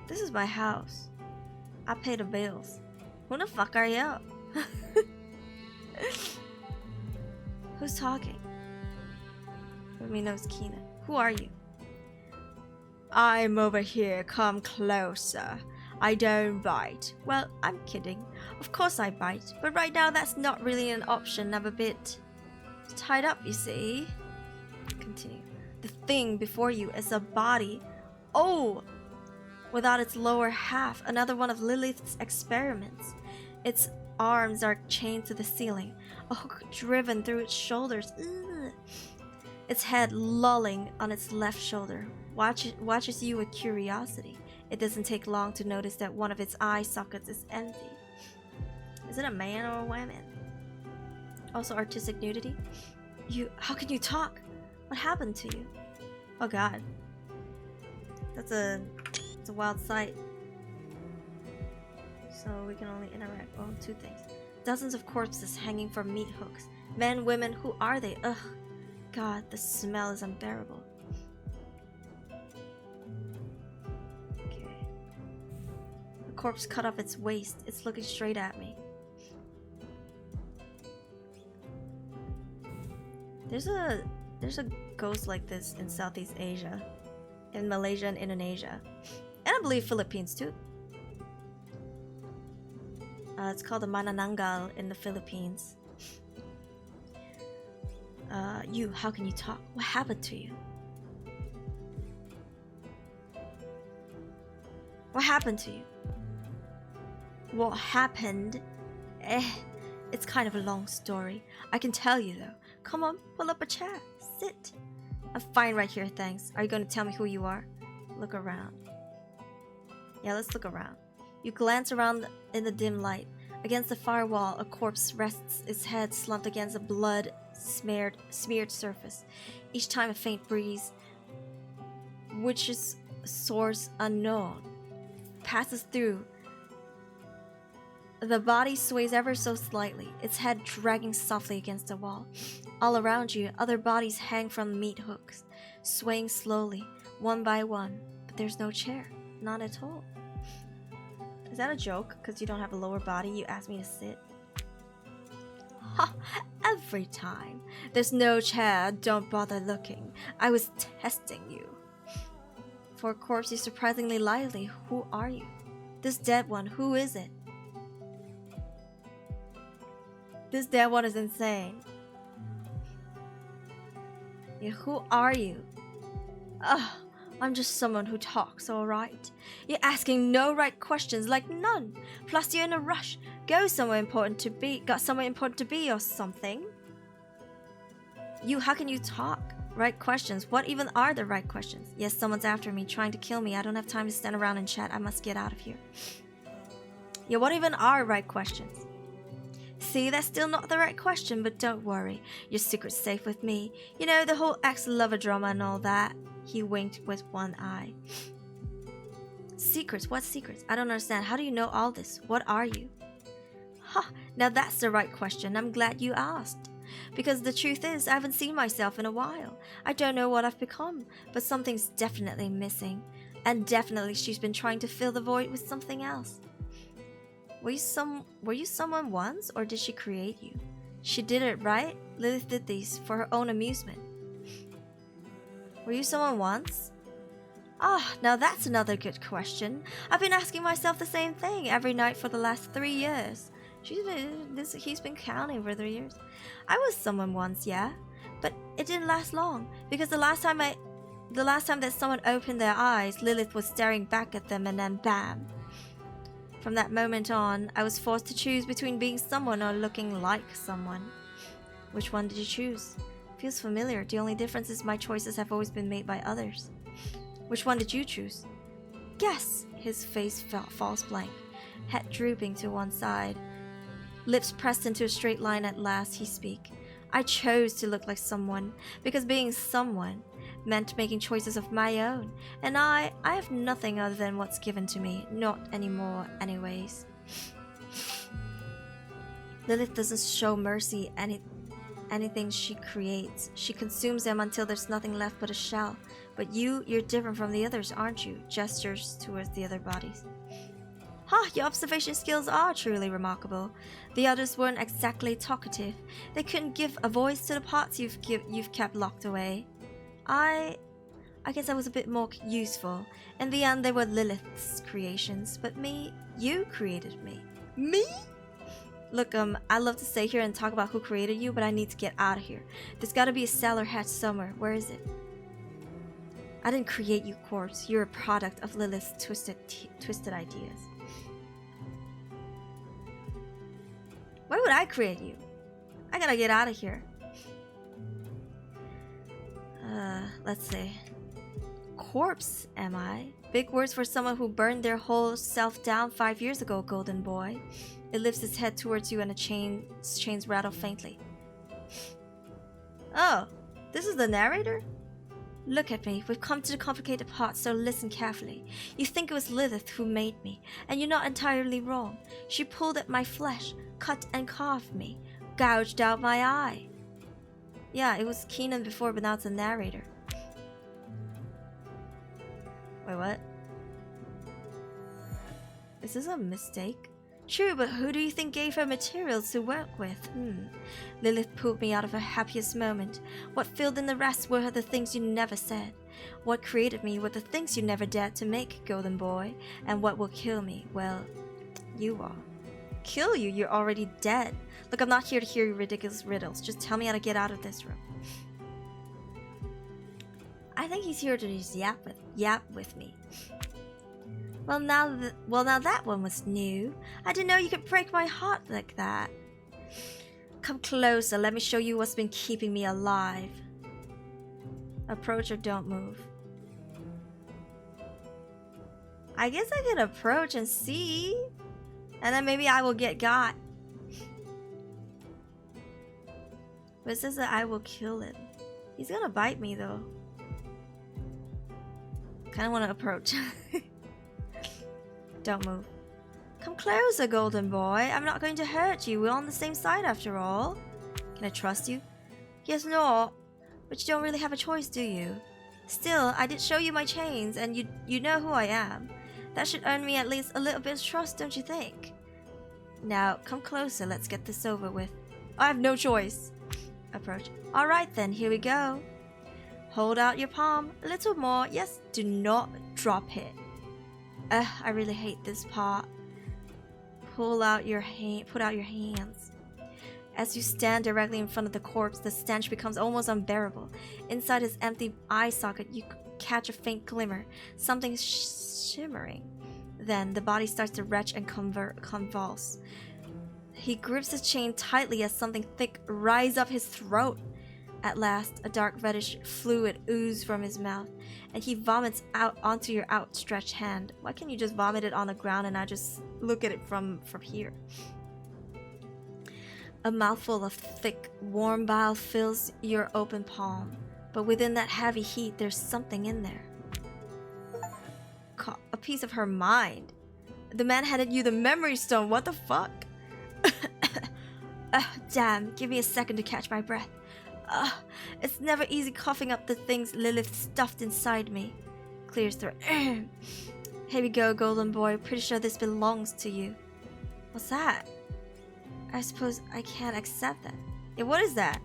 This is my house. I pay the bills. Who the fuck are you? Who's talking? Let me know, it's Kina. Who are you? I'm over here, come closer. I don't bite. Well, I'm kidding. Of course I bite, but right now that's not really an option. I'm a bit tied up, you see. Continue. The thing before you is a body. Oh! Without its lower half, another one of Lilith's experiments. Its arms are chained to the ceiling, a hook driven through its shoulders. Ugh. Its head lolling on its left shoulder. Watches you with curiosity. It doesn't take long to notice that one of its eye sockets is empty. Is it a man or a woman? Also artistic nudity. How can you talk? What happened to you? Oh god. It's a wild sight. So we can only interact on 2 things. Dozens of corpses hanging from meat hooks. Men, women, who are they? Ugh. God, the smell is unbearable. Okay. A corpse cut off its waist. It's looking straight at me. There's a ghost like this in Southeast Asia, in Malaysia and Indonesia, and I believe Philippines too. It's called the Manananggal in the Philippines. How can you talk? What happened to you? What happened to you? What happened? It's kind of a long story. I can tell you though. Come on, pull up a chair. Sit. I'm fine right here, thanks. Are you going to tell me who you are? Look around. Yeah, let's look around. You glance around in the dim light. Against the far wall, a corpse rests its head slumped against a blood-smeared surface. Each time a faint breeze, which is source unknown, passes through, the body sways ever so slightly, its head dragging softly against the wall. All around you, other bodies hang from meat hooks, swaying slowly, one by one, but there's no chair. Not at all. Is that a joke? Because you don't have a lower body, you asked me to sit? Ha! Every time. There's no chair, don't bother looking. I was testing you. For a corpse, you're surprisingly lively. Who are you? This dead one, who is it? This dead one is insane. Yeah, who are you? Ugh, I'm just someone who talks, alright? You're asking no right questions, like none. Plus you're in a rush. Got somewhere important to be or something. How can you talk? Right questions. What even are the right questions? Yes, someone's after me, trying to kill me. I don't have time to stand around and chat. I must get out of here. Yeah, what even are right questions? See, that's still not the right question, but don't worry. Your secret's safe with me. You know, the whole ex-lover drama and all that. He winked with one eye. Secrets? What secrets? I don't understand. How do you know all this? What are you? Ha! Now that's the right question. I'm glad you asked. Because the truth is, I haven't seen myself in a while. I don't know what I've become, but something's definitely missing. And definitely she's been trying to fill the void with something else. Were you someone once, or did she create you? She did it, right? Lilith did these for her own amusement. Were you someone once? Ah, now that's another good question. I've been asking myself the same thing every night for the last 3 years. He's been counting for 3 years. I was someone once, yeah, but it didn't last long because the last time that someone opened their eyes, Lilith was staring back at them, and then bam. From that moment on, I was forced to choose between being someone or looking like someone. Which one did you choose? Feels familiar. The only difference is my choices have always been made by others. Which one did you choose? Guess! His face falls blank, head drooping to one side. Lips pressed into a straight line at last, he speak. I chose to look like someone, because being someone meant making choices of my own, and I have nothing other than what's given to me, not anymore anyways. Lilith doesn't show mercy anything she creates. She consumes them until there's nothing left but a shell. But you're different from the others, aren't you? Gestures towards the other bodies. Ha, your observation skills are truly remarkable. The others weren't exactly talkative. They couldn't give a voice to the parts you've kept locked away. I guess I was a bit more useful. In the end, they were Lilith's creations, but me, you created me. Me? Look, I'd love to stay here and talk about who created you, but I need to get out of here. There's gotta be a cellar hatch somewhere. Where is it? I didn't create you, corpse. You're a product of Lilith's twisted ideas. Why would I create you? I gotta get out of here. Let's see. Corpse, am I? Big words for someone who burned their whole self down 5 years ago, golden boy. It lifts its head towards you and its chains rattle faintly. Oh, this is the narrator? Look at me. We've come to the complicated part, so listen carefully. You think it was Lilith who made me, and you're not entirely wrong. She pulled at my flesh, cut and carved me, gouged out my eye. Yeah, it was Keenan before, but now it's a narrator. Wait, what? Is this a mistake? True, but who do you think gave her materials to work with? Lilith pulled me out of her happiest moment. What filled in the rest were the things you never said. What created me were the things you never dared to make, golden boy. And what will kill me? Well, you are. Kill you? You're already dead. Look, I'm not here to hear your ridiculous riddles. Just tell me how to get out of this room. I think he's here to just yap with me. Well, now that one was new. I didn't know you could break my heart like that. Come closer, let me show you what's been keeping me alive. Approach or don't move. I guess I can approach and see. And then maybe I will get got. But it says that I will kill him. He's gonna bite me though. Kinda wanna approach. Don't move. Come closer, golden boy. I'm not going to hurt you. We're on the same side after all. Can I trust you? Yes, no. But you don't really have a choice, do you? Still, I did show you my chains, and you know who I am. That should earn me at least a little bit of trust, don't you think? Now, come closer. Let's get this over with. I have no choice. Approach. Alright then, here we go. Hold out your palm. A little more. Yes, do not drop it. I really hate this part. Put out your hands. As you stand directly in front of the corpse, the stench becomes almost unbearable. Inside his empty eye socket, you catch a faint glimmer, something shimmering. Then the body starts to retch and convulse. He grips his chain tightly as something thick rises up his throat. At last, a dark reddish fluid oozes from his mouth, and he vomits out onto your outstretched hand. Why can't you just vomit it on the ground and I just look at it from here? A mouthful of thick, warm bile fills your open palm, but within that heavy heat, there's something in there. A piece of her mind. The man handed you the memory stone. What the fuck? Damn, give me a second to catch my breath. It's never easy coughing up the things Lilith stuffed inside me. Clears throat. Here we go, golden boy. Pretty sure this belongs to you. What's that? I suppose I can't accept that. Yeah, what is that?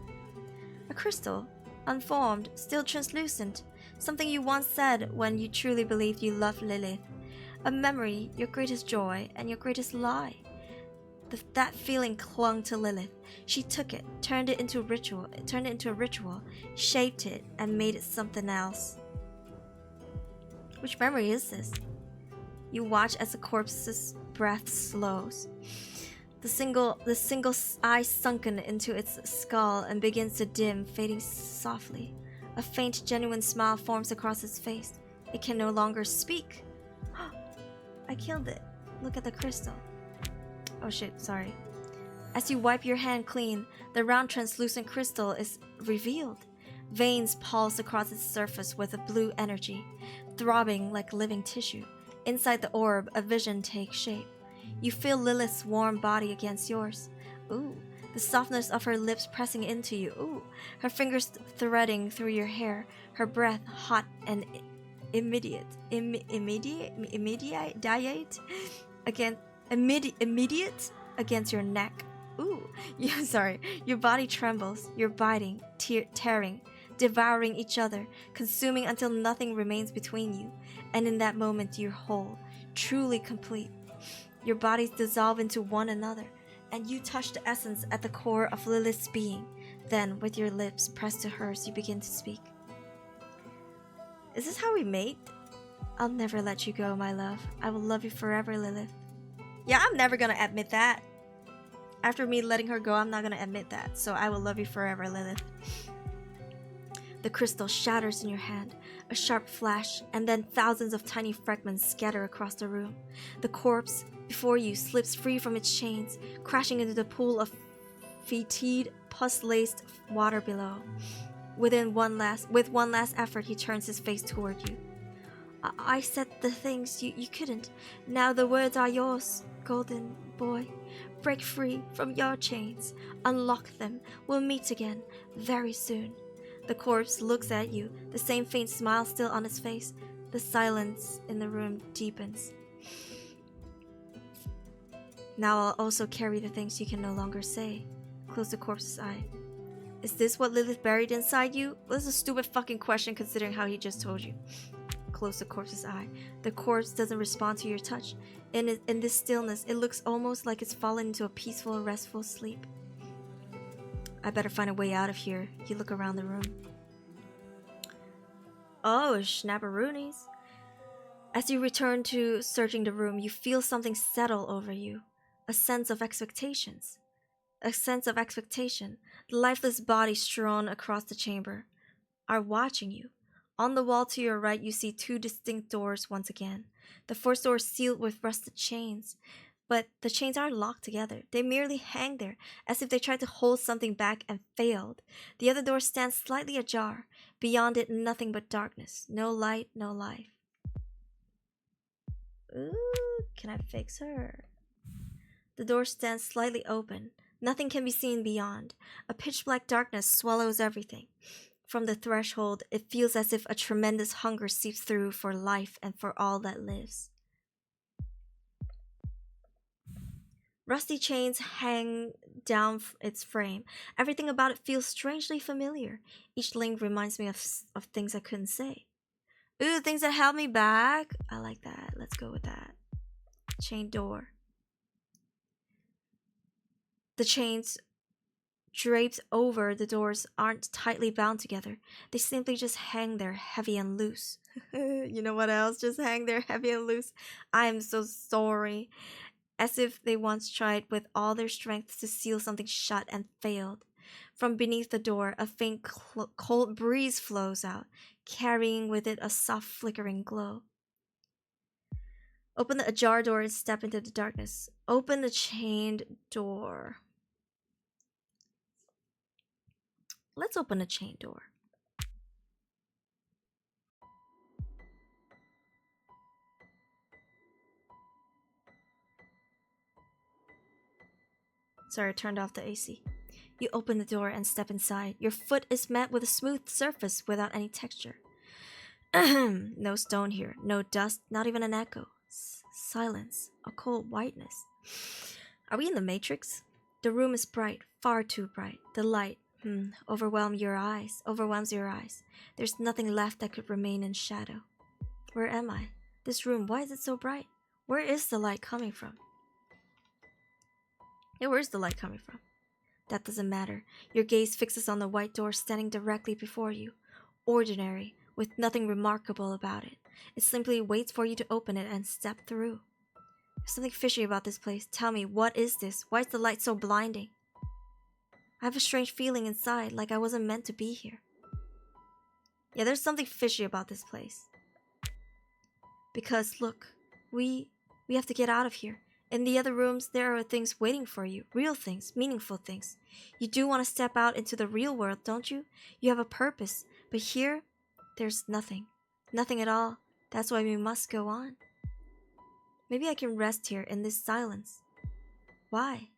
A crystal. Unformed, still translucent. Something you once said when you truly believed you loved Lilith. A memory, your greatest joy, and your greatest lie. That feeling clung to Lilith. She took it, turned it into a ritual, shaped it, and made it something else. Which memory is this? You watch as the corpse's breath slows. The single eye sunken into its skull and begins to dim, fading softly. A faint, genuine smile forms across its face. It can no longer speak. I killed it. Look at the crystal. Oh shit, sorry. As you wipe your hand clean, the round translucent crystal is revealed. Veins pulse across its surface with a blue energy, throbbing like living tissue. Inside the orb, a vision takes shape. You feel Lilith's warm body against yours. Ooh, the softness of her lips pressing into you. Ooh, her fingers threading through your hair, her breath hot and immediate. against immediate against your neck. Ooh, yeah, sorry. Your body trembles. You're biting, tearing, devouring each other, consuming until nothing remains between you. And in that moment, you're whole, truly complete. Your bodies dissolve into one another, and you touch the essence at the core of Lilith's being. Then, with your lips pressed to hers, you begin to speak. Is this how we mate? I'll never let you go, my love. I will love you forever, Lilith. Yeah, I'm never gonna admit that. After me letting her go, I'm not gonna admit that. So I will love you forever, Lilith. The crystal shatters in your hand, a sharp flash, and then thousands of tiny fragments scatter across the room. The corpse before you slips free from its chains, crashing into the pool of fetid, pus-laced water below. With one last effort, he turns his face toward you. I said the things you couldn't. Now the words are yours, golden boy. Break free from your chains. Unlock them. We'll meet again, very soon. The corpse looks at you, the same faint smile still on its face. The silence in the room deepens. Now I'll also carry the things you can no longer say. Close the corpse's eye. Is this what Lilith buried inside you? Well, this is a stupid fucking question considering how he just told you. Close the corpse's eye. The corpse doesn't respond to your touch. In this stillness, it looks almost like it's fallen into a peaceful, restful sleep. I better find a way out of here. You look around the room. Oh, snapperoonies. As you return to searching the room, you feel something settle over you. A sense of expectations. A sense of expectation. The lifeless body strewn across the chamber are watching you. On the wall to your right, you see two distinct doors once again. The first door is sealed with rusted chains, but the chains aren't locked together. They merely hang there, as if they tried to hold something back and failed. The other door stands slightly ajar. Beyond it, nothing but darkness. No light, no life. Ooh, can I fix her? The door stands slightly open. Nothing can be seen beyond. A pitch-black darkness swallows everything. From the threshold, it feels as if a tremendous hunger seeps through for life and for all that lives. Rusty chains hang down its frame. Everything about it feels strangely familiar. Each link reminds me of things I couldn't say. Ooh, things that held me back. I like that. Let's go with that. Chain door. The chains draped over the doors aren't tightly bound together. They simply just hang there heavy and loose. You know what else just hang there heavy and loose? I am so sorry. As if they once tried with all their strength to seal something shut and failed. From beneath the door, a faint cold breeze flows out, carrying with it a soft flickering glow. Open the ajar door and step into the darkness. Open the chained door. Let's open a chain door. Sorry, I turned off the AC. You open the door and step inside. Your foot is met with a smooth surface without any texture. No stone here, no dust, not even an echo. Silence, a cold whiteness. Are we in the Matrix? The room is bright, far too bright. The light, overwhelms your eyes. There's nothing left that could remain in shadow. Where am I? This room, why is it so bright? Where is the light coming from? Yeah, where's the light coming from? That doesn't matter. Your gaze fixes on the white door standing directly before you. Ordinary, with nothing remarkable about it. It simply waits for you to open it and step through. There's something fishy about this place. Tell me, what is this? Why is the light so blinding? I have a strange feeling inside, like I wasn't meant to be here. Yeah, there's something fishy about this place. Because, look, we have to get out of here. In the other rooms, there are things waiting for you. Real things, meaningful things. You do want to step out into the real world, don't you? You have a purpose. But here, there's nothing. Nothing at all. That's why we must go on. Maybe I can rest here in this silence. Why?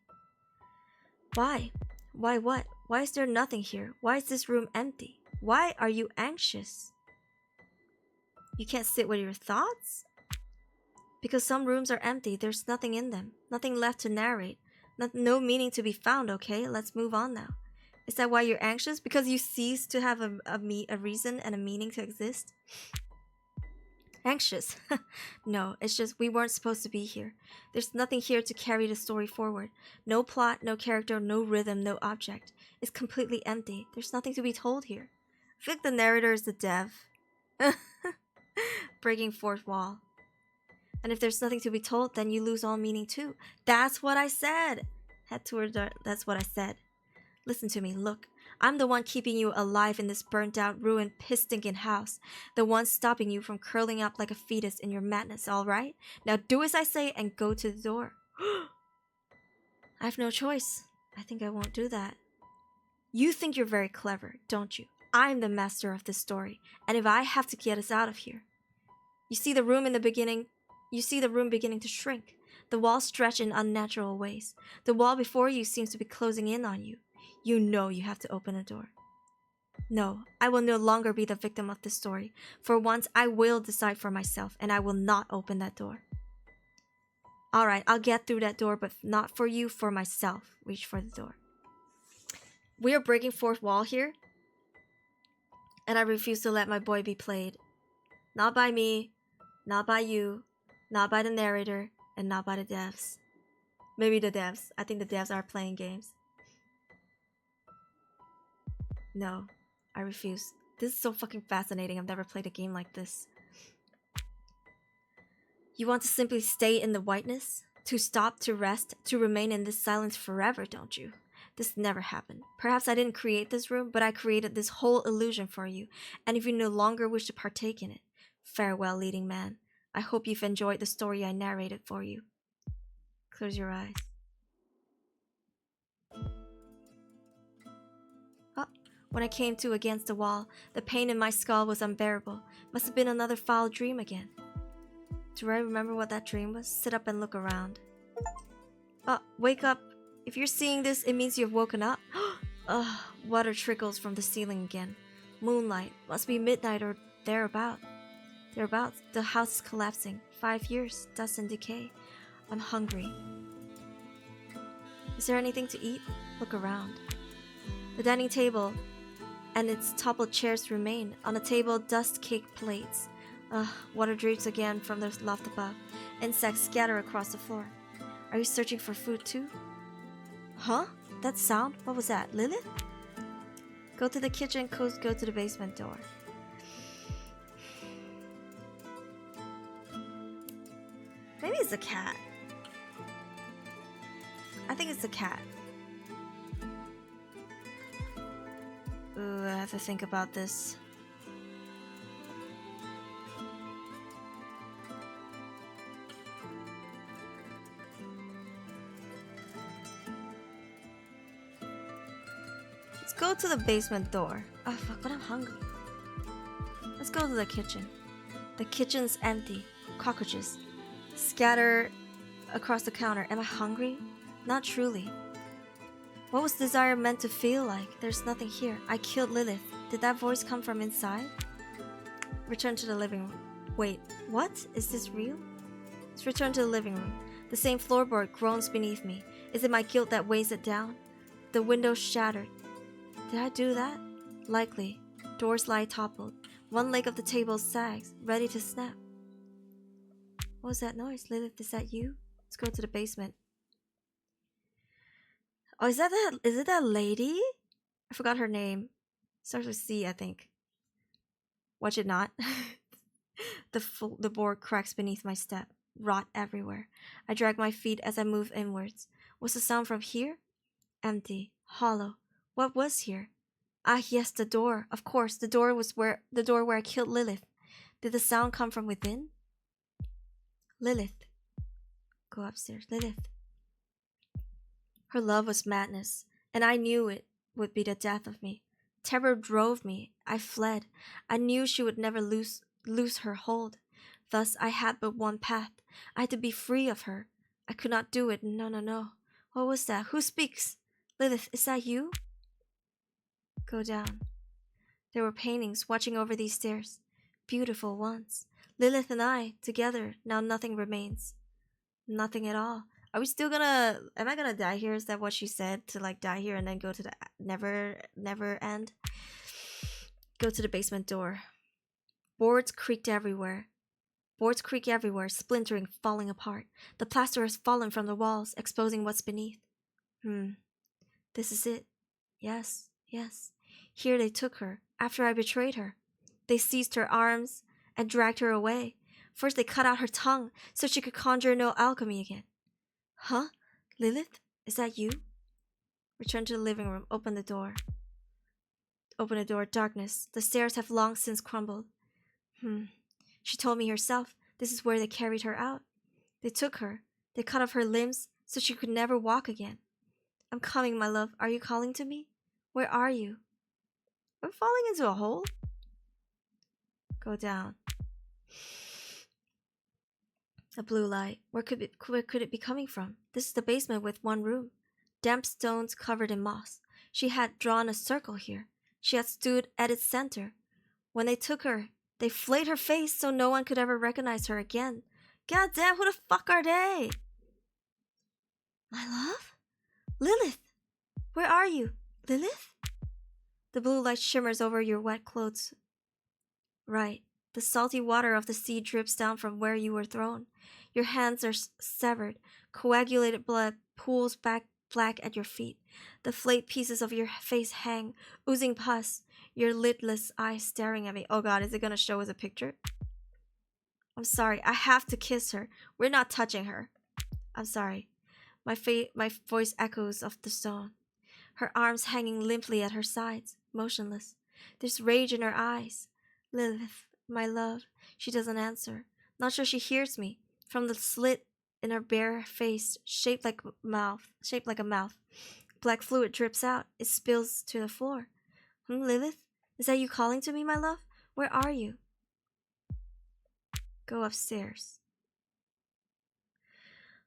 Why? Why what? Why is there nothing here? Why is this room empty? Why are you anxious? You can't sit with your thoughts? Because some rooms are empty, there's nothing in them, nothing left to narrate, no meaning to be found, okay? Let's move on now. Is that why you're anxious? Because you cease to have a reason and a meaning to exist? Anxious? No, it's just we weren't supposed to be here. There's nothing here to carry the story forward. No plot, no character, no rhythm, no object. It's completely empty. There's nothing to be told here. I feel like the narrator is the dev. Breaking fourth wall. And if there's nothing to be told, then you lose all meaning too. That's what I said! Head toward that's what I said. Listen to me, look. I'm the one keeping you alive in this burnt-out, ruined, piss-stinking house. The one stopping you from curling up like a fetus in your madness, alright? Now do as I say and go to the door. I have no choice. I think I won't do that. You think you're very clever, don't you? I'm the master of this story, and if I have to get us out of here. You see the room beginning to shrink. The walls stretch in unnatural ways. The wall before you seems to be closing in on you. You know you have to open a door. No, I will no longer be the victim of this story. For once, I will decide for myself, and I will not open that door. Alright, I'll get through that door, but not for you, for myself. Reach for the door. We are breaking fourth wall here, and I refuse to let my boy be played. Not by me, not by you, not by the narrator, and not by the devs. Maybe the devs. I think the devs are playing games. No, I refuse. This is so fucking fascinating. I've never played a game like this. You want to simply stay in the whiteness? To stop, to rest, to remain in this silence forever, don't you? This never happened. Perhaps I didn't create this room, but I created this whole illusion for you. And if you no longer wish to partake in it, farewell, leading man. I hope you've enjoyed the story I narrated for you. Close your eyes. Oh, when I came to against the wall, the pain in my skull was unbearable. Must have been another foul dream again. Do I remember what that dream was? Sit up and look around. Oh, wake up. If you're seeing this, it means you've woken up. Ugh, water trickles from the ceiling again. Moonlight. Must be midnight or thereabouts. The house is collapsing. 5 years. Dust and decay. I'm hungry. Is there anything to eat? Look around. The dining table and its toppled chairs remain. On the table, dust-caked plates. Water drips again from the loft above. Insects scatter across the floor. Are you searching for food too? Huh? That sound? What was that? Lilith? Go to the kitchen, go to the basement door. Maybe it's a cat. I think it's a cat. Ooh, I have to think about this. Let's go to the basement door. Oh fuck, but I'm hungry. Let's go to the kitchen. The kitchen's empty. Cockroaches scatter across the counter. Am I hungry? Not truly. What was desire meant to feel like? There's nothing here. I killed Lilith. Did that voice come from inside? Return to the living room. Wait, what? Is this real? Let's return to the living room. The same floorboard groans beneath me. Is it my guilt that weighs it down? The windows shattered. Did I do that? Likely. Doors lie toppled. One leg of the table sags, ready to snap. What was that noise? Lilith, is that you? Let's go to the basement. Oh, is it that lady? I forgot her name. Starts with C, I think. Watch it not. The board cracks beneath my step. Rot everywhere. I drag my feet as I move inwards. Was the sound from here? Empty. Hollow. What was here? Ah, yes, the door. Of course, the door where I killed Lilith. Did the sound come from within? Lilith. Go upstairs. Lilith. Her love was madness, and I knew it would be the death of me. Terror drove me. I fled. I knew she would never lose her hold. Thus, I had but one path. I had to be free of her. I could not do it. No. What was that? Who speaks? Lilith, is that you? Go down. There were paintings watching over these stairs. Beautiful ones. Lilith and I, together, now nothing remains. Nothing at all. Are we still gonna... Am I gonna die here? Is that what she said? To like die here and then go to the never end? Go to the basement door. Boards creaked everywhere. Boards creak everywhere, splintering, falling apart. The plaster has fallen from the walls, exposing what's beneath. This is it. Yes, yes. Here they took her, after I betrayed her. They seized her arms and dragged her away. First they cut out her tongue, so she could conjure no alchemy again. Huh? Lilith? Is that you? Return to the living room. Open the door. Open the door. Darkness. The stairs have long since crumbled. She told me herself, this is where they carried her out. They took her. They cut off her limbs so she could never walk again. I'm coming, my love. Are you calling to me? Where are you? I'm falling into a hole? Go down. A blue light. Where could it be coming from? This is the basement with one room. Damp stones covered in moss. She had drawn a circle here. She had stood at its center. When they took her, they flayed her face so no one could ever recognize her again. God damn, who the fuck are they? My love? Lilith! Where are you? Lilith? The blue light shimmers over your wet clothes. Right. The salty water of the sea drips down from where you were thrown. Your hands are severed. Coagulated blood pools back black at your feet. The flayed pieces of your face hang, oozing pus. Your lidless eyes staring at me. Oh god, is it gonna show us a picture? I'm sorry, I have to kiss her. We're not touching her. I'm sorry. My voice echoes off the stone. Her arms hanging limply at her sides, motionless. There's rage in her eyes. Lilith, my love. She doesn't answer. Not sure she hears me. From the slit in her bare face, shaped like a mouth. Black fluid drips out. It spills to the floor. Lilith? Is that you calling to me, my love? Where are you? Go upstairs.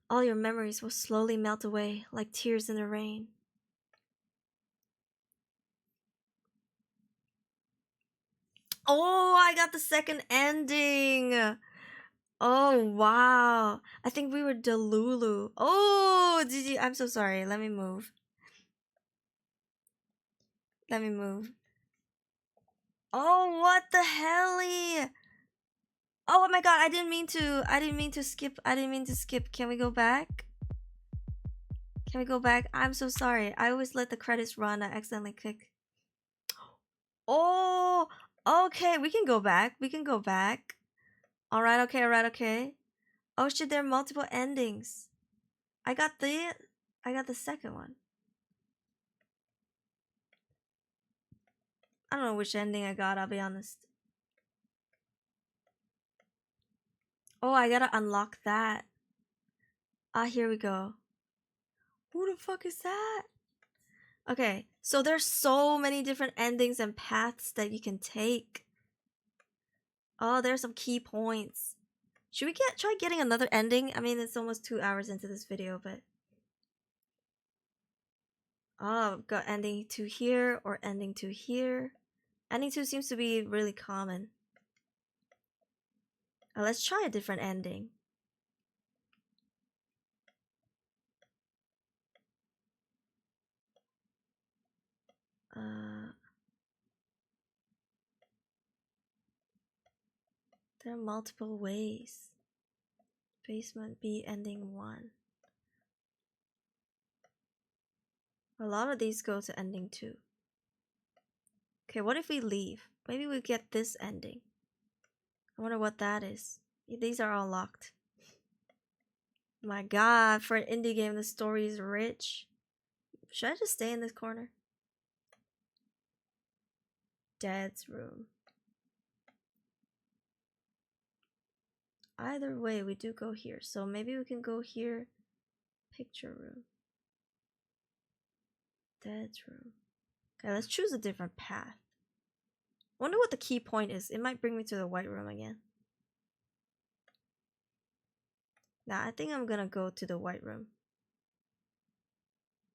All your memories will slowly melt away like tears in the rain. Oh, I got the second ending. Oh, wow. I think we were Delulu. Oh, GG. I'm so sorry. Let me move. Oh, what the hell? Oh my god, I didn't mean to skip. Can we go back? I'm so sorry. I always let the credits run. I accidentally click. Oh, okay. We can go back. Alright, okay. Oh shit, there are multiple endings. I got the second one. I don't know which ending I got, I'll be honest. Oh, I gotta unlock that. Here we go. Who the fuck is that? Okay, so there's so many different endings and paths that you can take. Oh, there's some key points. Should we try getting another ending? I mean, it's almost 2 hours into this video, but... Oh, I've got ending 2 here or ending 2 here. Ending 2 seems to be really common. Let's try a different ending. There are multiple ways. Basement B ending 1. A lot of these go to ending 2. Okay, what if we leave? Maybe we get this ending. I wonder what that is. These are all locked. My god, for an indie game, the story is rich. Should I just stay in this corner? Dad's room. Either way, we do go here. So maybe we can go here. Picture room. Dad's room. Okay, let's choose a different path. Wonder what the key point is. It might bring me to the white room again. Nah, I think I'm gonna go to the white room.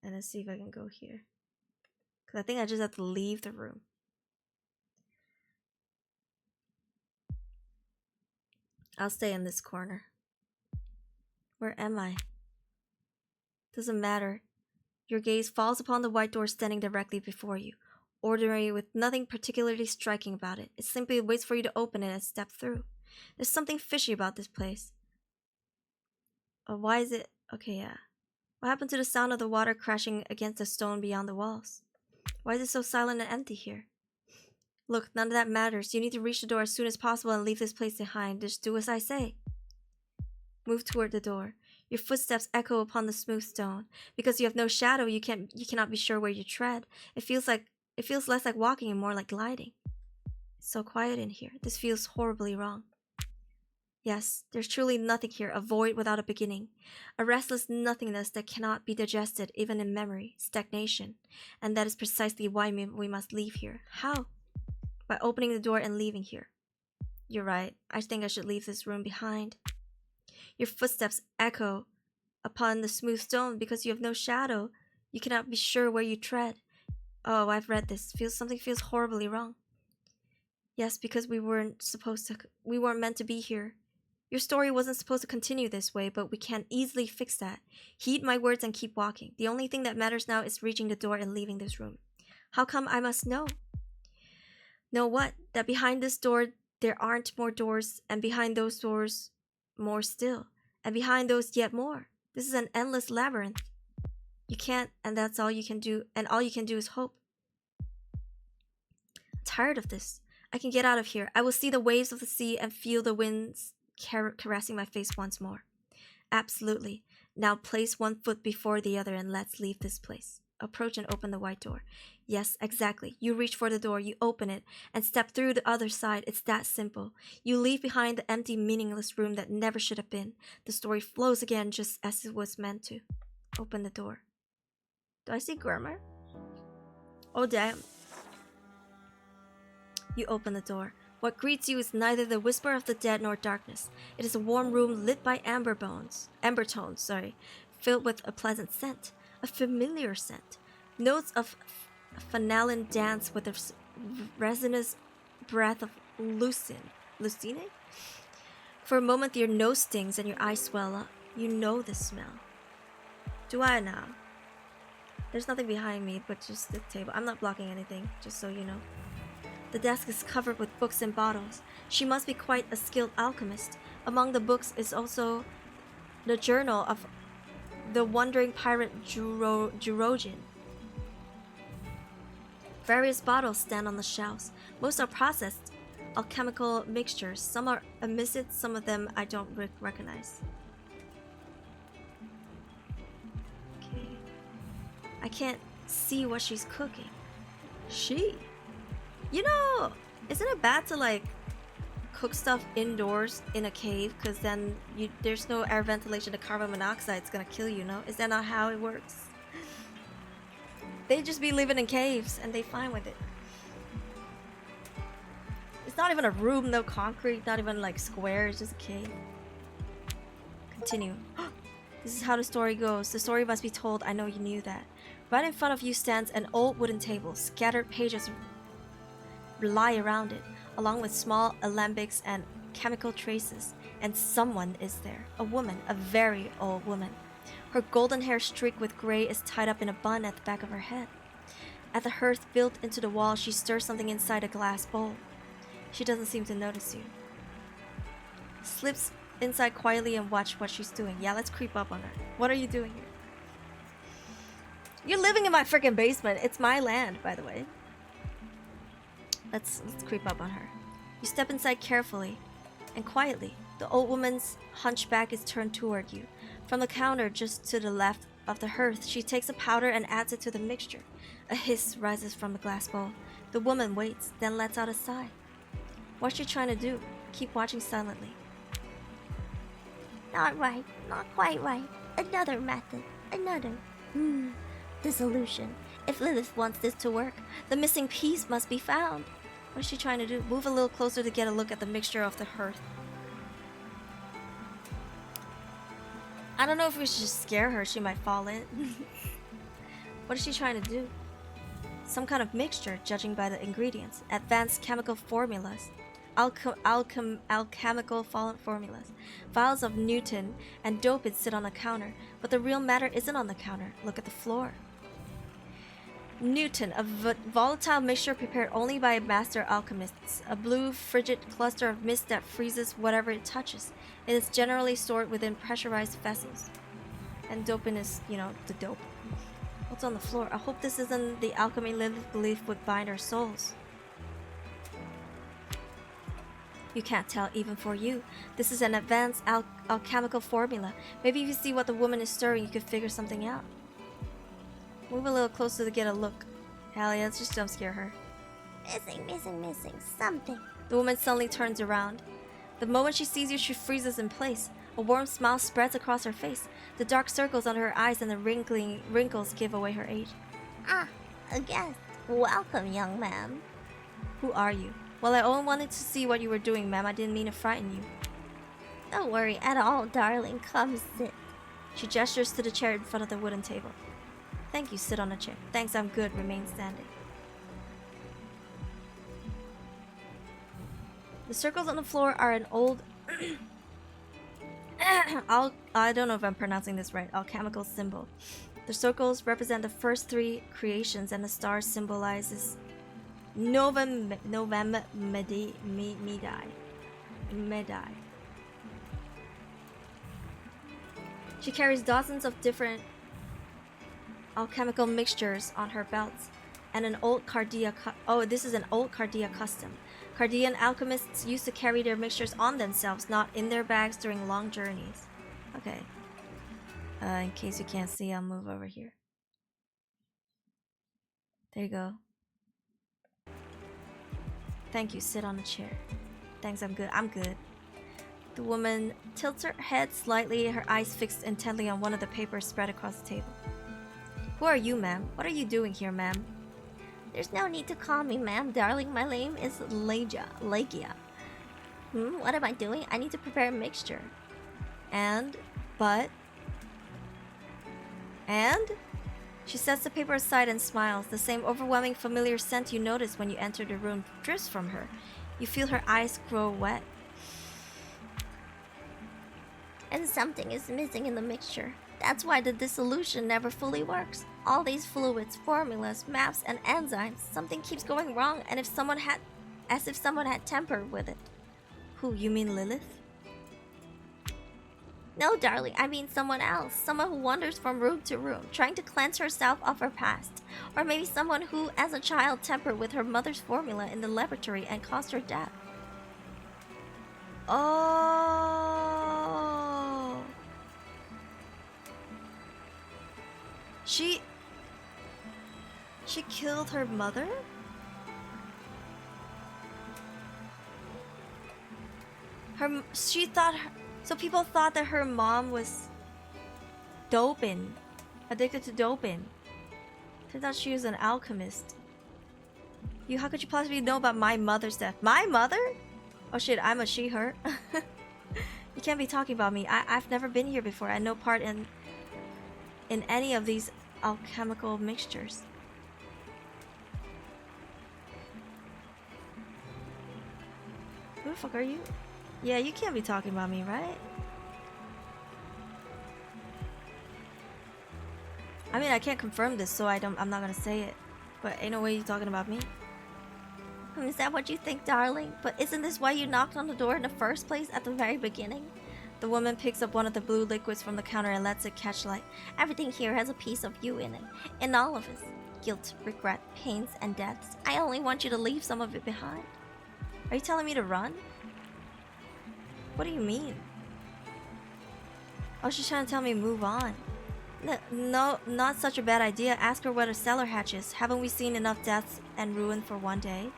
And let's see if I can go here. Because I think I just have to leave the room. I'll stay in this corner. Where am I? Doesn't matter. Your gaze falls upon the white door standing directly before you. Ordinary with nothing particularly striking about it. It simply waits for you to open it and step through. There's something fishy about this place. Oh, why is it... Okay, yeah. What happened to the sound of the water crashing against the stone beyond the walls? Why is it so silent and empty here? Look, none of that matters. You need to reach the door as soon as possible and leave this place behind. Just do as I say. Move toward the door. Your footsteps echo upon the smooth stone. Because you have no shadow, you cannot be sure where you tread. It feels less like walking and more like gliding. It's so quiet in here. This feels horribly wrong. Yes, there's truly nothing here, a void without a beginning. A restless nothingness that cannot be digested even in memory, stagnation. And that is precisely why we must leave here. How? By opening the door and leaving here. You're right. I think I should leave this room behind. Your footsteps echo upon the smooth stone because you have no shadow. You cannot be sure where you tread. Oh, I've read this. Something feels horribly wrong. Yes, because we weren't meant to be here. Your story wasn't supposed to continue this way, but we can easily fix that. Heed my words and keep walking. The only thing that matters now is reaching the door and leaving this room. How come I must know? Know what? That behind this door there aren't more doors, and behind those doors more still, and behind those yet more. This is an endless labyrinth. You can't, and that's all you can do, and all you can do is hope. I'm tired of this. I can get out of here. I will see the waves of the sea and feel the winds caressing my face once more. Absolutely. Now place one foot before the other and let's leave this place. Approach and open the white door. Yes, exactly. You reach for the door, you open it, and step through the other side. It's that simple. You leave behind the empty, meaningless room that never should have been. The story flows again just as it was meant to. Open the door. Do I see grammar? Oh, damn. You open the door. What greets you is neither the whisper of the dead nor darkness. It is a warm room lit by amber tones, filled with a pleasant scent, a familiar scent. Notes of phenolin dance with the resinous breath of lucine. Lucine? For a moment, your nose stings and your eyes swell up. You know the smell. Do I now? There's nothing behind me but just the table. I'm not blocking anything, just so you know. The desk is covered with books and bottles. She must be quite a skilled alchemist. Among the books is also the journal of the wandering pirate Jurogen. Various bottles stand on the shelves. Most are processed alchemical mixtures. Some are illicit, some of them I don't recognize. Okay. I can't see what she's cooking. You know, isn't it bad to like cook stuff indoors in a cave? Because then there's no air ventilation. The carbon monoxide's gonna kill you, no? Is that not how it works? They just be living in caves and they fine with it. It's not even a room, no concrete, not even like square, it's just a cave. Continue. This is how the story goes. The story must be told. I know you knew that. Right in front of you stands an old wooden table. Scattered pages lie around it, along with small alembics and chemical traces. And someone is there. A woman, a very old woman. Her golden hair streaked with gray is tied up in a bun at the back of her head. At the hearth built into the wall, she stirs something inside a glass bowl. She doesn't seem to notice you. Slips inside quietly and watch what she's doing. Yeah, let's creep up on her. What are you doing here? You're living in my freaking basement. It's my land, by the way. Let's creep up on her. You step inside carefully and quietly. The old woman's hunchback is turned toward you. From the counter just to the left of the hearth, she takes a powder and adds it to the mixture. A hiss rises from the glass bowl. The woman waits, then lets out a sigh. What's she trying to do? Keep watching silently. Not right, not quite right. Another method, another. Dissolution. If Lilith wants this to work, the missing piece must be found. What is she trying to do? Move a little closer to get a look at the mixture of the hearth. I don't know if we should just scare her. She might fall in. What is she trying to do? Some kind of mixture, judging by the ingredients. Advanced chemical formulas. alchemical formulas. Vials of Newton and dopage sit on the counter, but the real matter isn't on the counter. Look at the floor. Newton, a volatile mixture prepared only by master alchemists. A blue, frigid cluster of mist that freezes whatever it touches. It is generally stored within pressurized vessels. And doping is, you know, the dope. What's on the floor? I hope this isn't the alchemy Lilith belief would bind our souls. You can't tell, even for you. This is an advanced alchemical formula. Maybe if you see what the woman is stirring, you could figure something out. Move a little closer to get a look. Hell yeah, let's just jump scare her. Missing something. The woman suddenly turns around. The moment she sees you, she freezes in place. A warm smile spreads across her face. The dark circles under her eyes and the wrinkles give away her age. Ah, a guest. Welcome, young man. Who are you? Well, I only wanted to see what you were doing, ma'am. I didn't mean to frighten you. Don't worry at all, darling. Come sit. She gestures to the chair in front of the wooden table. Thank you, sit on a chair. Thanks, I'm good. Remain standing. The circles on the floor are an old... I don't know if I'm pronouncing this right. Alchemical symbol. The circles represent the first three creations, and the star symbolizes Novem Medai. She carries dozens of different alchemical mixtures on her belts, and an old Cardia. This is an old Cardia custom. Cardian alchemists used to carry their mixtures on themselves, not in their bags during long journeys. Okay. In case you can't see, I'll move over here. There you go. Thank you. Sit on a chair. Thanks, I'm good. I'm good. The woman tilts her head slightly, her eyes fixed intently on one of the papers spread across the table. Who are you, ma'am? What are you doing here, ma'am? There's no need to call me ma'am, darling. My name is Legia. What am I doing? I need to prepare a mixture. And? She sets the paper aside and smiles. The same overwhelming familiar scent you notice when you enter the room drifts from her. You feel her eyes grow wet. And something is missing in the mixture. That's why the dissolution never fully works. All these fluids, formulas, maps, and enzymes, something keeps going wrong, and as if someone had tampered with it. Who, you mean Lilith? No, darling, I mean someone else. Someone who wanders from room to room, trying to cleanse herself of her past. Or maybe someone who, as a child, tampered with her mother's formula in the laboratory and caused her death. Oh. She killed her mother? So people thought that her mom was doping, addicted to doping. They thought she was an alchemist. How could you possibly know about my mother's death? My mother? Oh shit, I'm a she/her. You can't be talking about me. I've never been here before. I had no part in any of these alchemical mixtures. Who the fuck are you? Yeah, you can't be talking about me, right? I mean, I can't confirm this, so I'm not gonna say it. But ain't no way you're talking about me. Is that what you think, darling? But isn't this why you knocked on the door in the first place at the very beginning? The woman picks up one of the blue liquids from the counter and lets it catch light. Everything here has a piece of you in it. In all of us. Guilt, regret, pains, and deaths. I only want you to leave some of it behind. Are you telling me to run? What do you mean? Oh, she's trying to tell me move on. No, not such a bad idea. Ask her where the cellar hatches. Haven't we seen enough deaths and ruin for one day?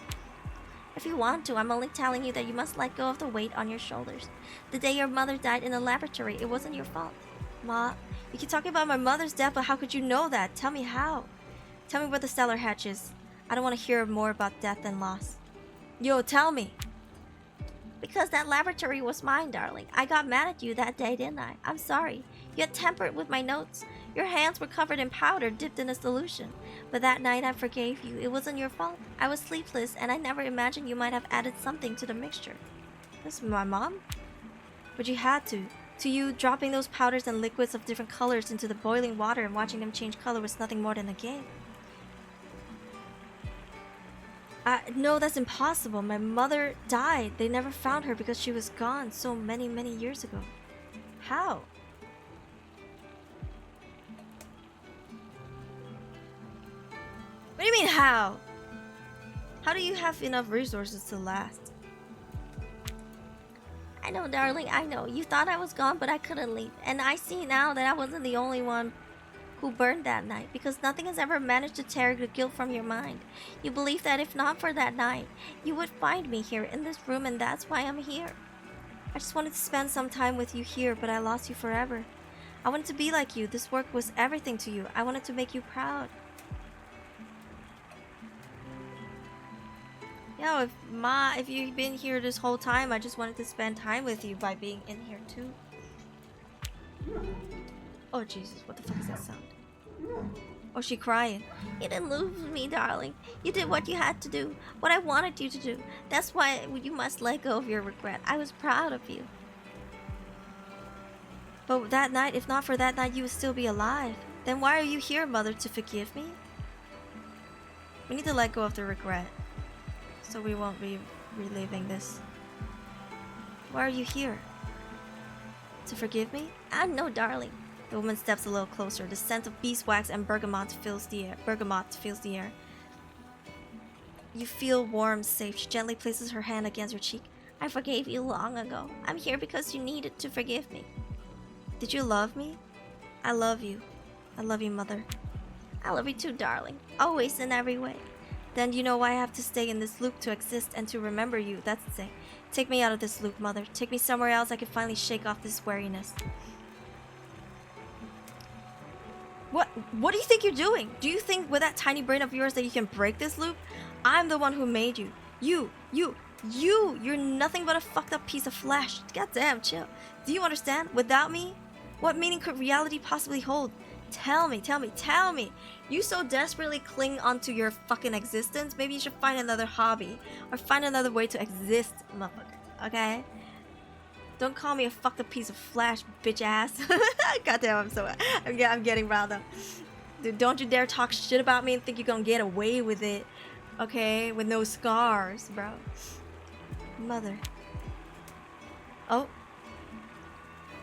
If you want to, I'm only telling you that you must let go of the weight on your shoulders. The day your mother died in the laboratory, it wasn't your fault. Ma, you keep talking about my mother's death, but how could you know that? Tell me how. Tell me where the cellar hatches. I don't want to hear more about death and loss. Yo, tell me. Because that laboratory was mine, darling. I got mad at you that day, didn't I? I'm sorry. You had tampered with my notes. Your hands were covered in powder dipped in a solution. But that night I forgave you. It wasn't your fault. I was sleepless and I never imagined you might have added something to the mixture. This is my mom? But you had to. To you, dropping those powders and liquids of different colors into the boiling water and watching them change color was nothing more than a game. No, that's impossible. My mother died. They never found her because she was gone so many, many years ago. How? What do you mean, how? How do you have enough resources to last? I know, darling, I know. You thought I was gone, but I couldn't leave. And I see now that I wasn't the only one who burned that night, because nothing has ever managed to tear the guilt from your mind. You believe that if not for that night, you would find me here in this room, and that's why I'm here. I just wanted to spend some time with you here, but I lost you forever. I wanted to be like you. This work was everything to you. I wanted to make you proud. Yo, if you've been here this whole time, I just wanted to spend time with you by being in here too. Oh Jesus, what the fuck is that sound? Oh, she crying. You didn't lose me, darling. You did what you had to do, what I wanted you to do. That's why you must let go of your regret. I was proud of you. But that night, if not for that night, you would still be alive. Then why are you here, Mother, to forgive me? We need to let go of the regret, so we won't be reliving this. Why are you here? To forgive me? No, darling. The woman steps a little closer. The scent of beeswax and bergamot fills the air. You feel warm, safe. She gently places her hand against your cheek. I forgave you long ago. I'm here because you needed to forgive me. Did you love me? I love you. I love you, Mother. I love you too, darling. Always in every way. Then you know why I have to stay in this loop to exist and to remember you. That's the thing. Take me out of this loop, Mother. Take me somewhere else I can finally shake off this weariness. What do you think you're doing? Do you think with that tiny brain of yours that you can break this loop? I'm the one who made you. You're nothing but a fucked up piece of flesh. Goddamn, chill. Do you understand? Without me, what meaning could reality possibly hold? Tell me. You so desperately cling onto your fucking existence, maybe you should find another hobby or find another way to exist, motherfucker. Okay? Don't call me a fucked up piece of flesh, bitch ass. Goddamn, I'm getting riled up. Dude, don't you dare talk shit about me and think you're gonna get away with it. Okay? With no scars, bro. Mother. Oh.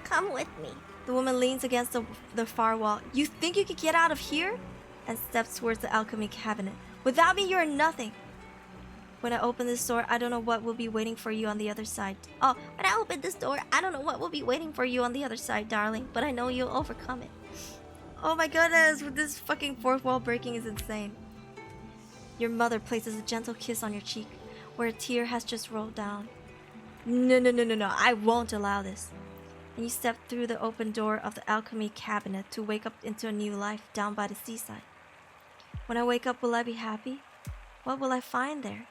Come with me. The woman leans against the far wall. You think you could get out of here? And steps towards the alchemy cabinet. Without me, you're nothing. When I open this door, I don't know what will be waiting for you on the other side. Oh, when I open this door, I don't know what will be waiting for you on the other side, darling. But I know you'll overcome it. Oh my goodness, this fucking fourth wall breaking is insane. Your mother places a gentle kiss on your cheek, where a tear has just rolled down. No, I won't allow this. And you step through the open door of the alchemy cabinet to wake up into a new life down by the seaside. When I wake up, will I be happy? What will I find there?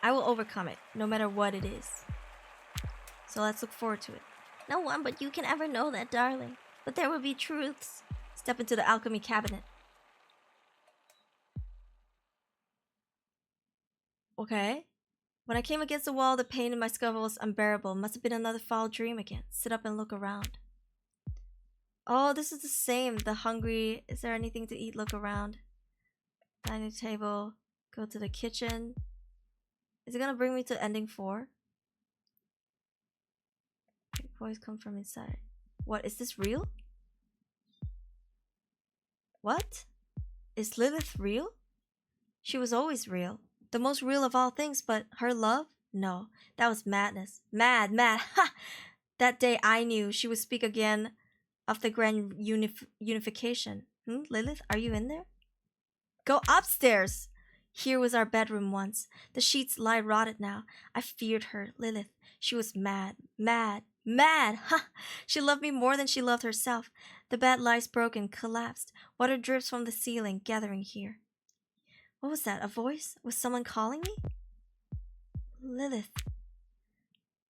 I will overcome it, no matter what it is. So let's look forward to it. No one but you can ever know that, darling. But there will be truths. Step into the alchemy cabinet. Okay. When I came against the wall, the pain in my skull was unbearable. Must have been another foul dream again. Sit up and look around. Oh, this is the same. The hungry. Is there anything to eat? Look around. Dining table. Go to the kitchen. Is it gonna bring me to ending 4? Voice come from inside. What? Is this real? What? Is Lilith real? She was always real. The most real of all things, but her love? No, that was madness. Mad. Ha! That day I knew she would speak again of the grand unification. Lilith, are you in there? Go upstairs! Here was our bedroom once. The sheets lie rotted now. I feared her, Lilith. She was mad. Ha! She loved me more than she loved herself. The bed lies broken, collapsed. Water drips from the ceiling, gathering here. What was that? A voice? Was someone calling me? Lilith.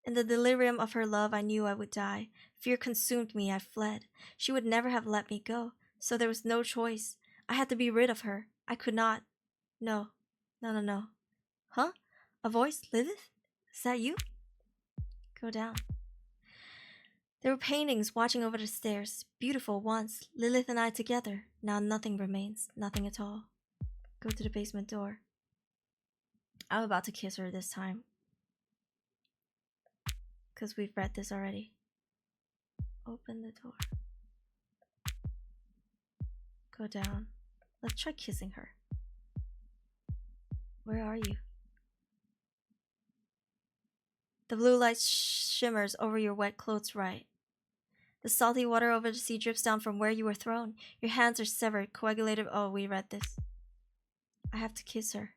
In the delirium of her love, I knew I would die. Fear consumed me, I fled. She would never have let me go, so there was no choice. I had to be rid of her. I could not. No. No. Huh? A voice? Lilith? Is that you? Go down. There were paintings watching over the stairs. Beautiful once. Lilith and I together. Now nothing remains. Nothing at all. Go to the basement door. I'm about to kiss her this time. Because we've read this already. Open the door. Go down. Let's try kissing her. Where are you? The blue light shimmers over your wet clothes right. The salty water over the sea drips down from where you were thrown. Your hands are severed, coagulated. Oh, we read this. I have to kiss her.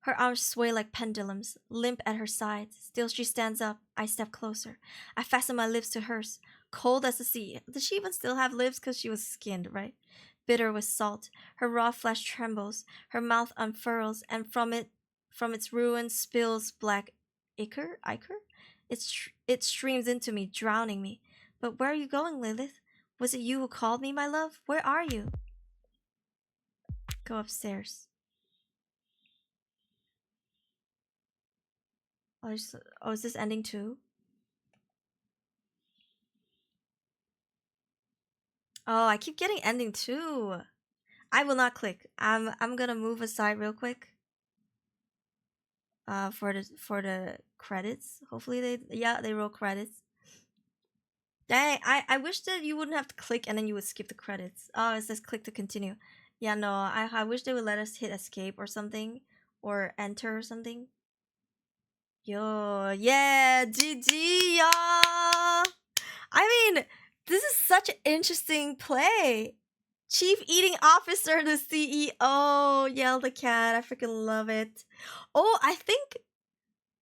Her arms sway like pendulums, limp at her sides. Still she stands up. I step closer. I fasten my lips to hers, cold as the sea. Does she even still have lips? Because she was skinned, right? Bitter with salt. Her raw flesh trembles. Her mouth unfurls, and from its ruins spills black ichor? It streams into me, drowning me. But where are you going, Lilith? Was it you who called me, my love? Where are you? Go upstairs. Oh, is this ending too? Oh, I keep getting ending too. I will not click. I'm gonna move aside real quick. For the credits. Hopefully they roll credits. Dang, I wish that you wouldn't have to click and then you would skip the credits. Oh, it says click to continue. Yeah, no, I wish they would let us hit escape or something. Or enter or something. Yo, yeah, GG, y'all. I mean, this is such an interesting play. Chief Eating Officer, the CEO, Yell the cat. I freaking love it. Oh, I think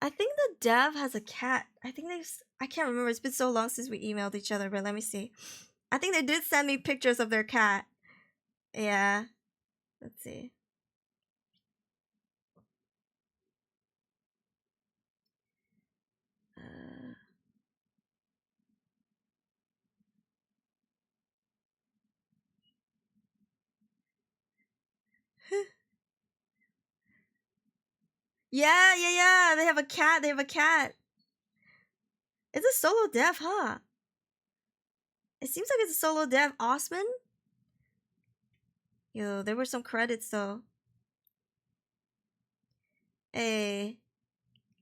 the dev has a cat. I can't remember. It's been so long since we emailed each other, but let me see. I think they did send me pictures of their cat. Yeah. Let's see. Yeah. They have a cat. It's a solo dev, huh? It seems like it's a solo dev. Osman? Yo, there were some credits though. Hey.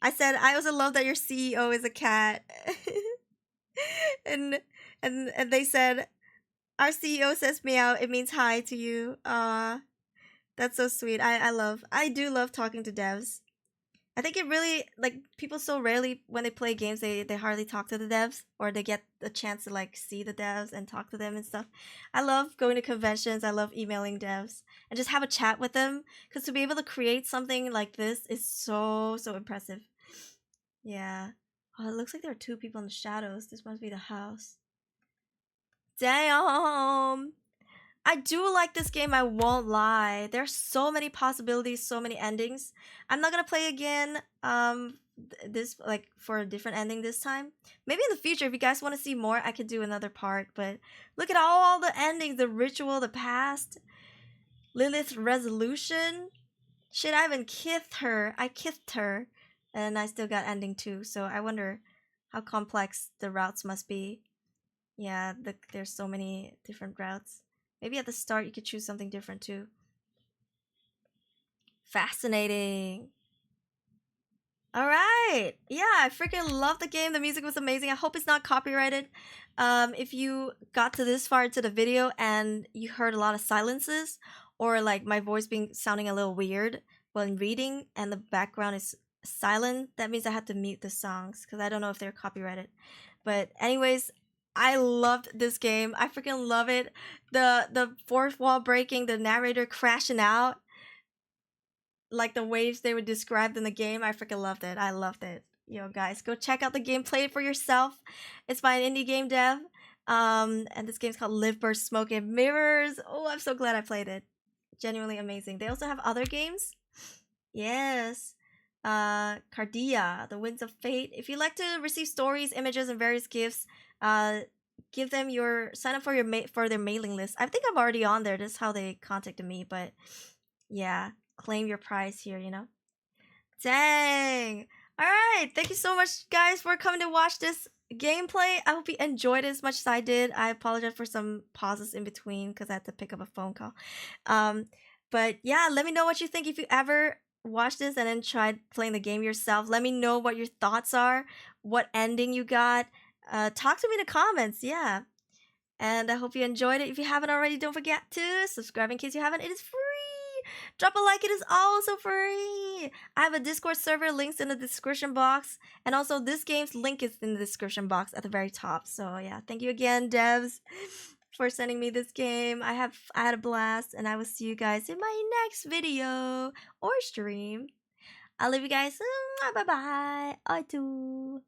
I said I also love that your CEO is a cat. and they said our CEO says meow, it means hi to you. That's so sweet. I do love talking to devs. I think it really, like, people so rarely when they play games they hardly talk to the devs, or they get the chance to like see the devs and talk to them and stuff. I love going to conventions. I love emailing devs and just have a chat with them, because to be able to create something like this is so impressive. Yeah. Oh, it looks like there are two people in the shadows. This must be the house. Damn. I do like this game, I won't lie. There's so many possibilities, so many endings. I'm not gonna play again this, like, for a different ending this time. Maybe in the future, if you guys want to see more, I could do another part. But look at all the endings, the ritual, the past, Lilith's resolution. Shit, I even kissed her. I kissed her. And I still got ending 2, so I wonder how complex the routes must be. Yeah, there's so many different routes. Maybe at the start you could choose something different too. Fascinating. Alright. Yeah, I freaking love the game. The music was amazing. I hope it's not copyrighted. If you got to this far into the video and you heard a lot of silences, or like my voice sounding a little weird when reading and the background is silent, that means I had to mute the songs, because I don't know if they're copyrighted. But anyways, I loved this game. I freaking love it. The fourth wall breaking, the narrator crashing out, like the waves they were described in the game. I freaking loved it. I loved it. Yo, guys, go check out the game. Play it for yourself. It's by an indie game dev. And this game's called Livber Smoke and Mirrors. Oh, I'm so glad I played it. Genuinely amazing. They also have other games. Yes. Cardia, The Winds of Fate. If you'd like to receive stories, images, and various gifts, give them sign up for for their mailing list. I think I'm already on there. That's how they contacted me. But yeah, claim your prize here. Dang. All right. Thank you so much, guys, for coming to watch this gameplay. I hope you enjoyed it as much as I did. I apologize for some pauses in between because I had to pick up a phone call. But yeah, let me know what you think if you ever watched this and then tried playing the game yourself. Let me know what your thoughts are, what ending you got. Talk to me in the comments. Yeah. And I hope you enjoyed it. If you haven't already, don't forget to subscribe in case you haven't. It is free. Drop a like, it is also free. I have a Discord server, links in the description box. And also this game's link is in the description box at the very top. So yeah, thank you again, devs, for sending me this game. I had a blast, and I will see you guys in my next video or stream. I'll leave you guys. Bye bye. I too.